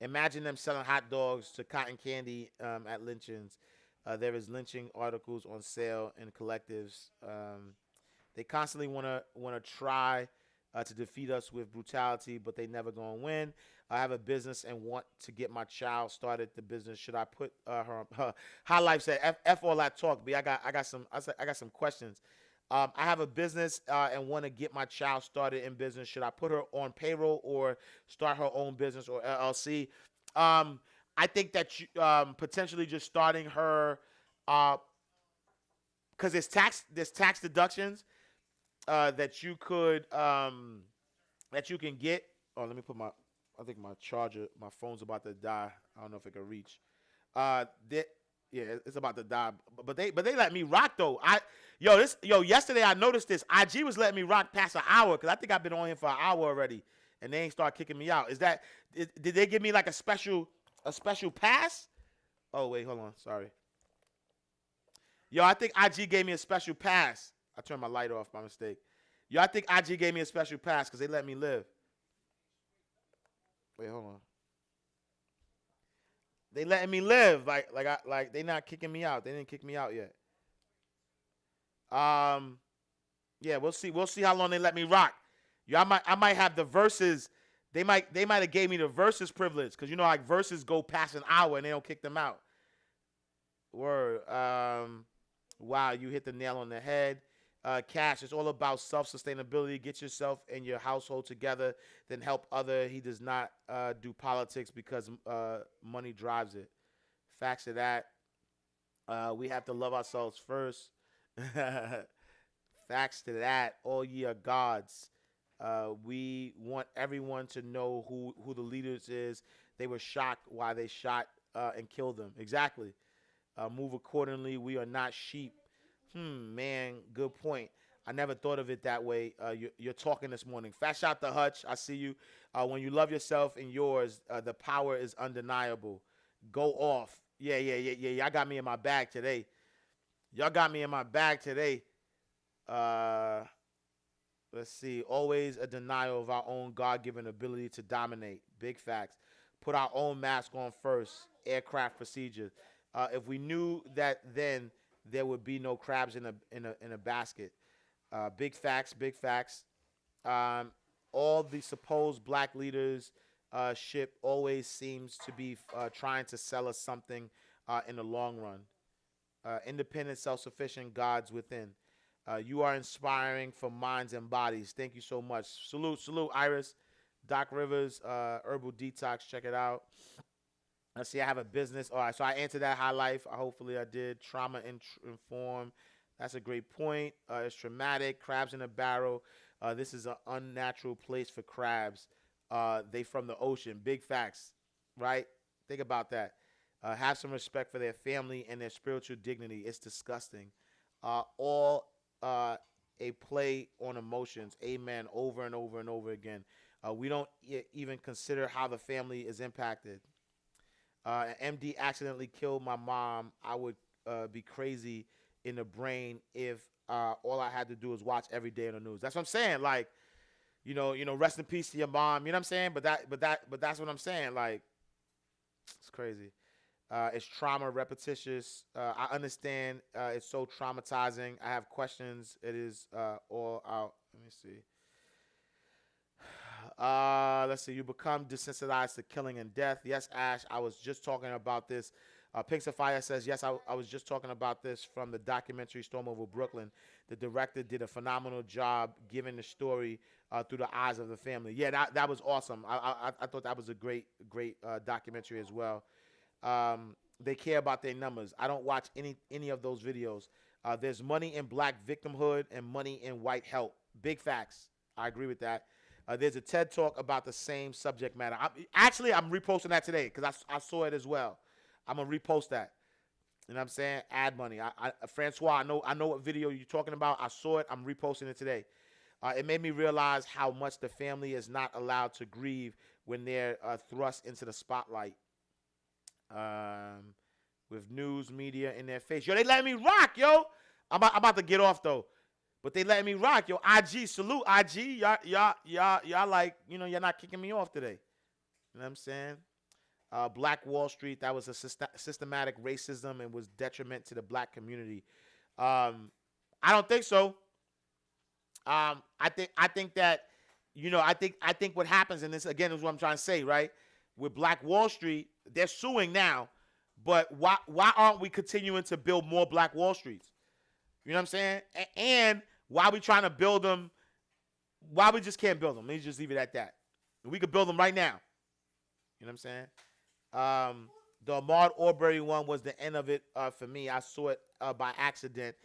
Imagine them selling hot dogs to cotton candy at lynchings. There is lynching articles on sale in collectives. They constantly want to try to defeat us with brutality, but they never gonna win. I have a business and want to get my child started the business. Should I put her? High Life said, "F all that talk." B, I got some questions. I have a business and want to get my child started in business. Should I put her on payroll or start her own business or LLC? I think that potentially just starting her, because there's tax deductions that you could that you can get. Oh, let me put I think my charger, my phone's about to die. I don't know if it can reach. Yeah, it's about to die. But they let me rock though. Yesterday I noticed this. IG was letting me rock past an hour because I think I've been on here for an hour already, and they ain't start kicking me out. Did they give me like a special pass? Oh wait, hold on. Sorry. I think IG gave me a special pass. I turned my light off by mistake. I think IG gave me a special pass because they let me live. Wait, hold on. They letting me live. Like they not kicking me out. They didn't kick me out yet. Um, yeah, we'll see. We'll see how long they let me rock. Yeah, I might have the verses. They might have gave me the verses privilege because you know like verses go past an hour and they don't kick them out. Word. Wow, you hit the nail on the head. Cash, it's all about self sustainability. Get yourself and your household together, then help other. He does not do politics because money drives it. Facts of that. We have to love ourselves first. Facts to that. All ye are gods. We want everyone to know who the leaders is. They were shocked why they shot and killed them. Exactly. Move accordingly. We are not sheep. Man, good point. I never thought of it that way. You're talking this morning. Fat shot the hutch. I see you. When you love yourself and yours, the power is undeniable. Go off. Yeah, yeah, yeah, yeah. Y'all got me in my bag today. Y'all got me in my bag today. Uh, let's see. Always a denial of our own God-given ability to dominate. Big facts. Put our own mask on first. Aircraft procedures. If we knew that then, there would be no crabs in a basket. Big facts, big facts. Um, all the supposed black leaders ship always seems to be trying to sell us something in the long run. Independent, self-sufficient gods within. You are inspiring for minds and bodies. Thank you so much. Salute, salute, Iris. Doc Rivers, Herbal Detox. Check it out. Let's see, I have a business. All right, so I answered that high life. Hopefully I did. Trauma informed. That's a great point. It's traumatic. Crabs in a barrel. This is an unnatural place for crabs. They from the ocean. Big facts, right? Think about that. Have some respect for their family and their spiritual dignity. It's disgusting. All a play on emotions. Amen. Over and over and over again. We don't even consider how the family is impacted. MD accidentally killed my mom. I would be crazy in the brain if all I had to do was watch every day on the news. That's what I'm saying. Like, rest in peace to your mom. You know what I'm saying? But that's what I'm saying. Like, it's crazy. It's trauma, repetitious. I understand. It's so traumatizing. I have questions. It is all out. Let me see. Let's see. You become desensitized to killing and death. Yes, Ash. I was just talking about this. Pinks of Fire says, yes, I was just talking about this from the documentary Storm Over Brooklyn. The director did a phenomenal job giving the story through the eyes of the family. Yeah, that was awesome. I thought that was a great documentary as well. They care about their numbers. I don't watch any of those videos. There's money in black victimhood and money in white help. Big facts. I agree with that. There's a TED Talk about the same subject matter. I'm reposting that today because I saw it as well. I'm gonna repost that. You know what I'm saying? Ad money. Francois, I know what video you're talking about. I saw it. I'm reposting it today. It made me realize how much the family is not allowed to grieve when they're thrust into the spotlight. With news media in their face. Yo, they letting me rock, yo. I'm about to get off though. But they letting me rock, yo. IG, salute, IG. Y'all like, you're not kicking me off today. You know what I'm saying? Black Wall Street, that was a systematic racism and was detriment to the black community. I don't think so. I think that, I think what happens, and this again is what I'm trying to say, right? With Black Wall Street, they're suing now, but why aren't we continuing to build more Black Wall Streets? You know what I'm saying? And why are we trying to build them? Why we just can't build them? Let me just leave it at that. We could build them right now. You know what I'm saying? The Ahmaud Arbery one was the end of it for me. I saw it by accident,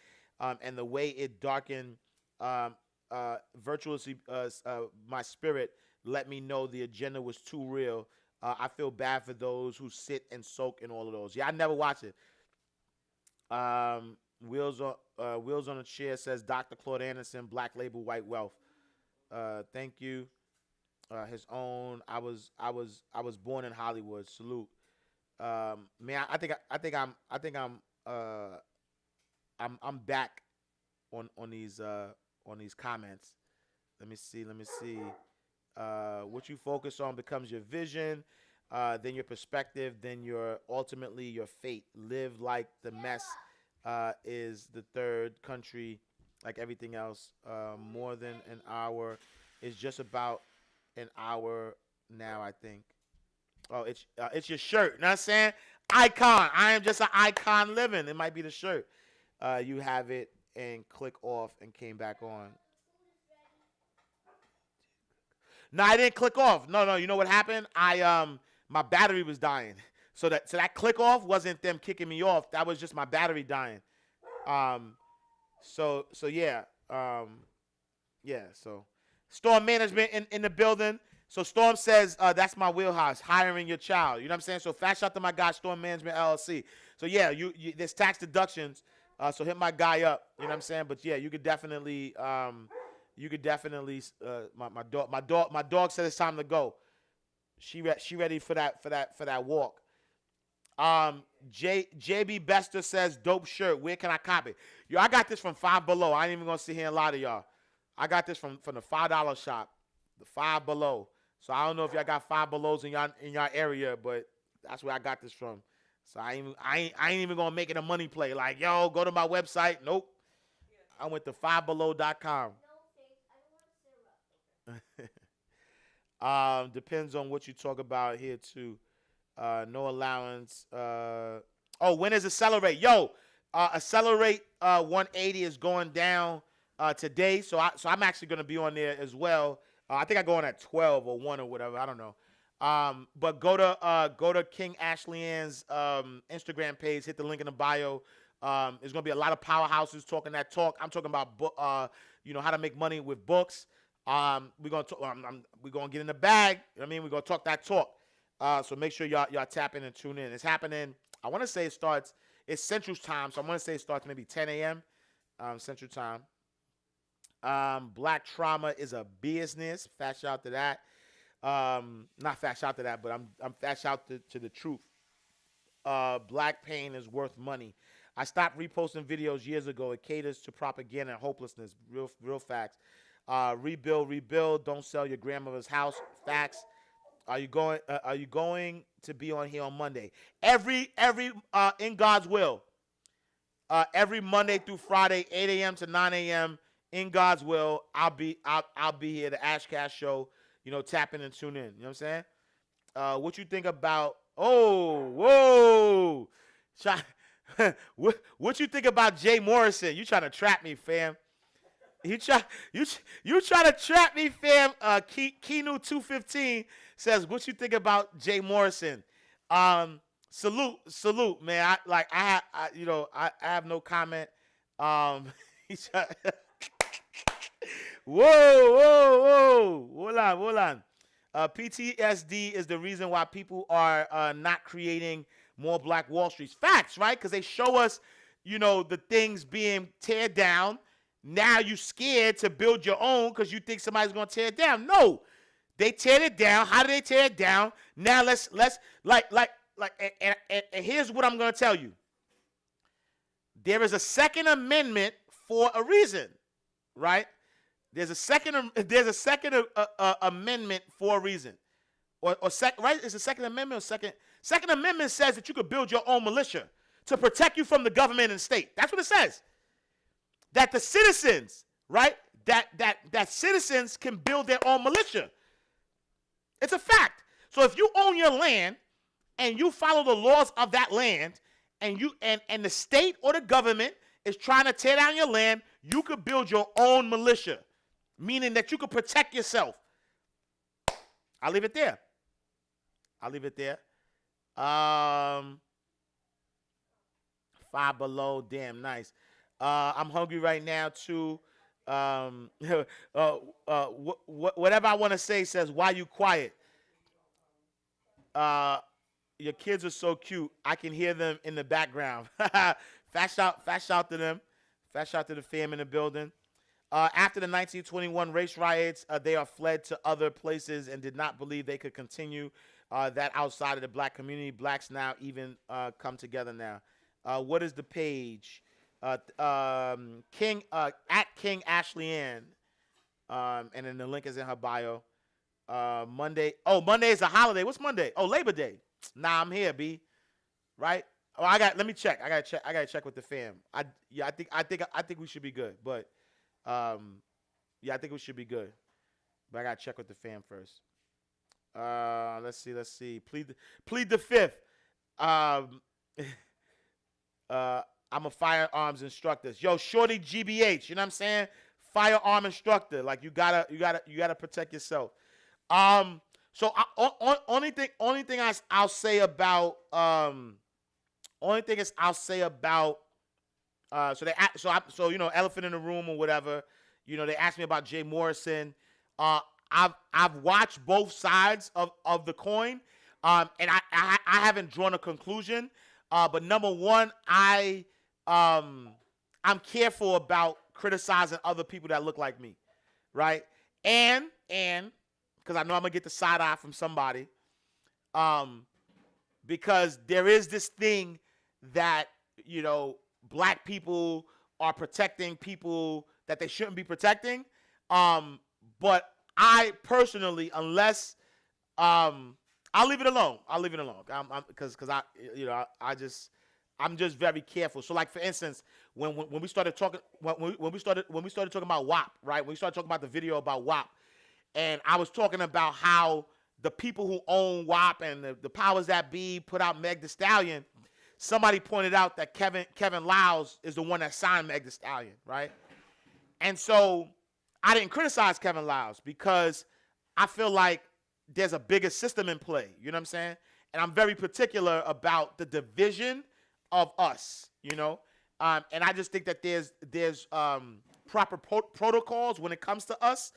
and the way it darkened virtuously my spirit let me know the agenda was too real. I feel bad for those who sit and soak in all of those. Yeah, I never watched it. Wheels on a Chair says Dr. Claude Anderson, Black Label White Wealth. Thank you. His own. I was born in Hollywood. Salute. Man, I'm back on these comments. Let me see. What you focus on becomes your vision. then your perspective, then your ultimately your fate. Live like the mess is the third country, like everything else. More than an hour is just about an hour now, I think. Oh, it's your shirt. You know what I'm saying? Icon. I am just an icon living. It might be the shirt. You have it and click off and came back on. No, I didn't click off. No, no. You know what happened? My battery was dying. So that click off wasn't them kicking me off. That was just my battery dying. Um, so yeah. Yeah. So Storm management in the building. So Storm says that's my wheelhouse, hiring your child. You know what I'm saying? So fast shout to my guy Storm Management LLC. So yeah, there's tax deductions. So hit my guy up. You know what I'm saying? But yeah, my dog said it's time to go. She ready for that walk. JB Bester says dope shirt. Where can I copy? Yo, I got this from Five Below. I ain't even gonna sit here and lie to y'all. I got this from the $5 shop, the Five Below. So I don't know if y'all got Five Belows in y'all area, but that's where I got this from. So I ain't even gonna make it a money play. Like, yo, go to my website. Nope. I went to fivebelow.com. Depends on what you talk about here too. No allowance. When is Accelerate? Yo, Accelerate 180 is going down today, so I'm actually gonna be on there as well. I think I go on at 12 or 1 or whatever. I don't know. But go to King Ashley Ann's Instagram page. Hit the link in the bio. There's gonna be a lot of powerhouses talking that talk. I'm talking about how to make money with books. We're gonna get in the bag. You know what I mean, we're gonna talk that talk. So make sure y'all tap in and tune in. It's happening. I want to say it's Central Time, so I want to say it starts maybe 10 a.m. Central Time. Black Trauma is a business. Fast shout to that. Not fast shout to that, but I'm fast shout to the truth. Black pain is worth money. I stopped reposting videos years ago. It caters to propaganda and hopelessness. Real facts. Rebuild. Don't sell your grandmother's house. Facts. Are you going to be on here on Monday? Every in God's will. Every Monday through Friday, 8 a.m. to 9 a.m. in God's will, I'll be here. The Ashcast Show. Tap in and tune in. You know what I'm saying? What you think about? Oh, whoa! What you think about Jay Morrison? You trying to trap me, fam? You try to trap me, fam. Kenu 215 says, "What you think about Jay Morrison?" Salute, man. I have no comment. Whoa. Hold on. PTSD is the reason why people are not creating more Black Wall Streets. Facts, right? Because they show us, the things being teared down. Now you scared to build your own because you think somebody's gonna tear it down. No, they tear it down. How do they tear it down? Now let's and here's what I'm gonna tell you. There is a Second Amendment for a reason, right? There's a second amendment for a reason, right? It's a Second Amendment. Second Amendment says that you could build your own militia to protect you from the government and state. That's what it says. That the citizens, right? That citizens can build their own militia. It's a fact. So if you own your land and you follow the laws of that land, and the state or the government is trying to tear down your land, you could build your own militia, meaning that you could protect yourself. I'll leave it there. Five Below, damn nice. I'm hungry right now too. Whatever I want to say says, why you quiet? Your kids are so cute. I can hear them in the background. Fast shout to them. Fast shout to the fam in the building. After the 1921 race riots, they are fled to other places and did not believe they could continue that outside of the Black community. Blacks now even come together now. What is the page? King at King Ashley Ann, and then the link is in her bio. Monday. Oh, Monday is a holiday. What's Monday? Oh, Labor Day. Nah, I'm here, B. Right? Oh, let me check. I gotta check with the fam. I think we should be good. But yeah, I think we should be good. But I gotta check with the fam first. Let's see. Plead the fifth. Um, I'm a firearms instructor. Yo, Shorty GBH, you know what I'm saying? Firearm instructor. Like you gotta protect yourself. So only thing I'll say about only thing is I'll say about so you know, elephant in the room or whatever. You know, they asked me about Jay Morrison. I've watched both sides of the coin, and I haven't drawn a conclusion. But number one, I'm careful about criticizing other people that look like me, right? And because I know I'm gonna get the side eye from somebody, because there is this thing that, you know, black people are protecting people that they shouldn't be protecting. But I personally, unless I'll leave it alone. Because I'm just very careful. So like for instance, when we started talking when we started talking about WAP, right? When we started talking about the video about WAP, and I was talking about how the people who own WAP and the powers that be put out Meg Thee Stallion. Somebody pointed out that Kevin Liles is the one that signed Meg Thee Stallion, right? And so I didn't criticize Kevin Liles because I feel like there's a bigger system in play. You know what I'm saying? And I'm very particular about the division of us, you know? And I just think that there's proper protocols when it comes to us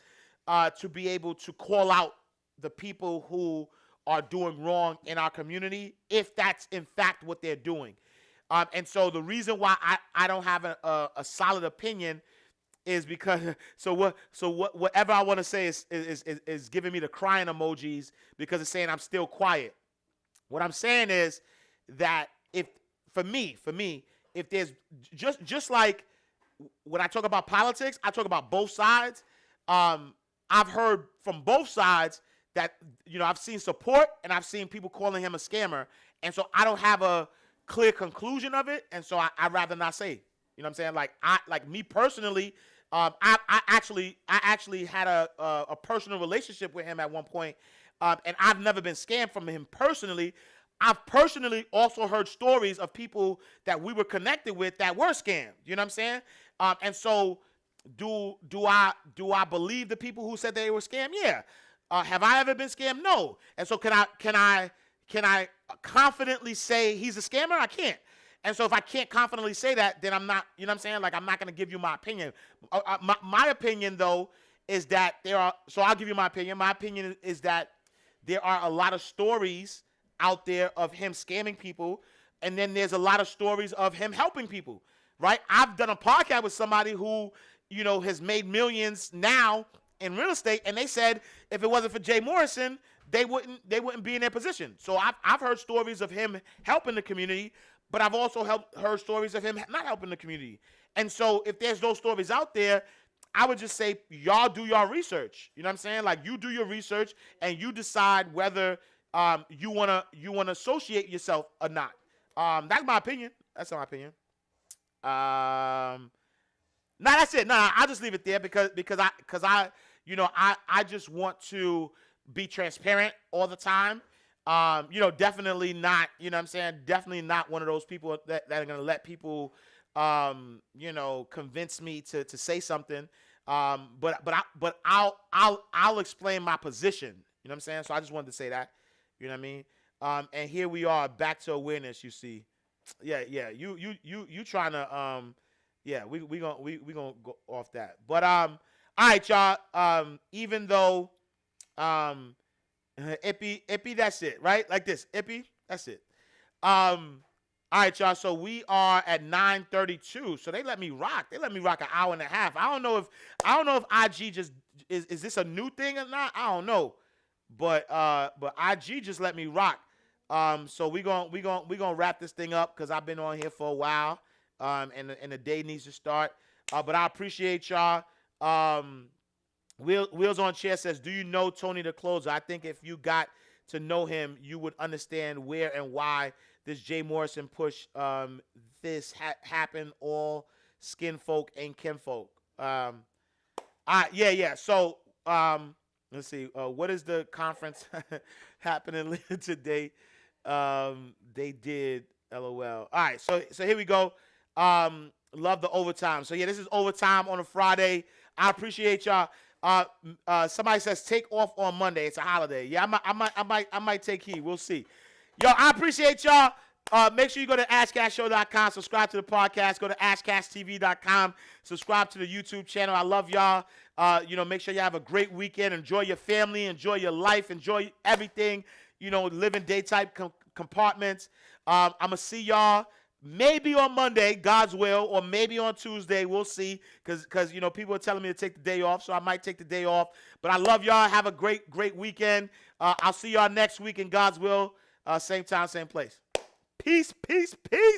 to be able to call out the people who are doing wrong in our community, if that's in fact what they're doing. And so the reason why I don't have a solid opinion is because whatever I want to say is giving me the crying emojis because it's saying I'm still quiet. What I'm saying is that if for me, if there's just like when I talk about politics, I talk about both sides. I've heard from both sides that, you know, I've seen support and I've seen people calling him a scammer, and so I don't have a clear conclusion of it, and so I'd rather not say. You know what I'm saying? Like me personally, I actually had a personal relationship with him at one point, and I've never been scammed from him personally. I've personally also heard stories of people that we were connected with that were scammed. You know what I'm saying? And so do I believe the people who said they were scammed? Yeah. Have I ever been scammed? No. And so can I confidently say he's a scammer? I can't. And so if I can't confidently say that, then I'm not, you know what I'm saying? Like, I'm not going to give you my opinion. My opinion, though, is that so I'll give you my opinion. My opinion is that there are a lot of stories out there of him scamming people, and then there's a lot of stories of him helping people, right? I've done a podcast with somebody who, you know, has made millions now in real estate, and they said if it wasn't for Jay Morrison, they wouldn't be in their position. So I've heard stories of him helping the community, but I've also heard stories of him not helping the community. And so if there's those stories out there, I would just say y'all do your research. You know what I'm saying? Like, you do your research and you decide whether you wanna associate yourself or not. That's my opinion. That's my opinion. No, that's it. No, I'll just leave it there because I you know, I just want to be transparent all the time. You know, definitely not, you know what I'm saying? Definitely not one of those people that are going to let people, you know, convince me to say something. But I'll explain my position. You know what I'm saying? So I just wanted to say that, you know what I mean? And here we are back to awareness, you see. Yeah. You trying to, yeah, we gonna go off that. But, all right, y'all. Even though, Ippy, that's it, right? Like this, Ippy, that's it. All right, y'all. So we are at 9:32. So they let me rock. They let me rock an hour and a half. I don't know if IG just is this a new thing or not? I don't know, but IG just let me rock. So we gonna wrap this thing up because I've been on here for a while. And the day needs to start. But I appreciate y'all. Wheels on Chair says, do you know Tony the Closer? I think if you got to know him, you would understand where and why this Jay Morrison push happened. All skin folk and kinfolk. Yeah. So let's see. What is the conference happening later today? They did. LOL. All right. So here we go. Love the overtime. So yeah, this is overtime on a Friday. I appreciate y'all. Somebody says take off on Monday. It's a holiday. Yeah, I might take heed. We'll see. Yo, I appreciate y'all. Make sure you go to AshCashShow.com, subscribe to the podcast. Go to AshCashTV.com, subscribe to the YouTube channel. I love y'all. Make sure you have a great weekend. Enjoy your family. Enjoy your life. Enjoy everything. Live in day-type compartments. I'm going to see y'all maybe on Monday, God's will, or maybe on Tuesday. We'll see, because people are telling me to take the day off, so I might take the day off. But I love y'all. Have a great weekend. I'll see y'all next week in God's will. Same time, same place. Peace, peace, peace.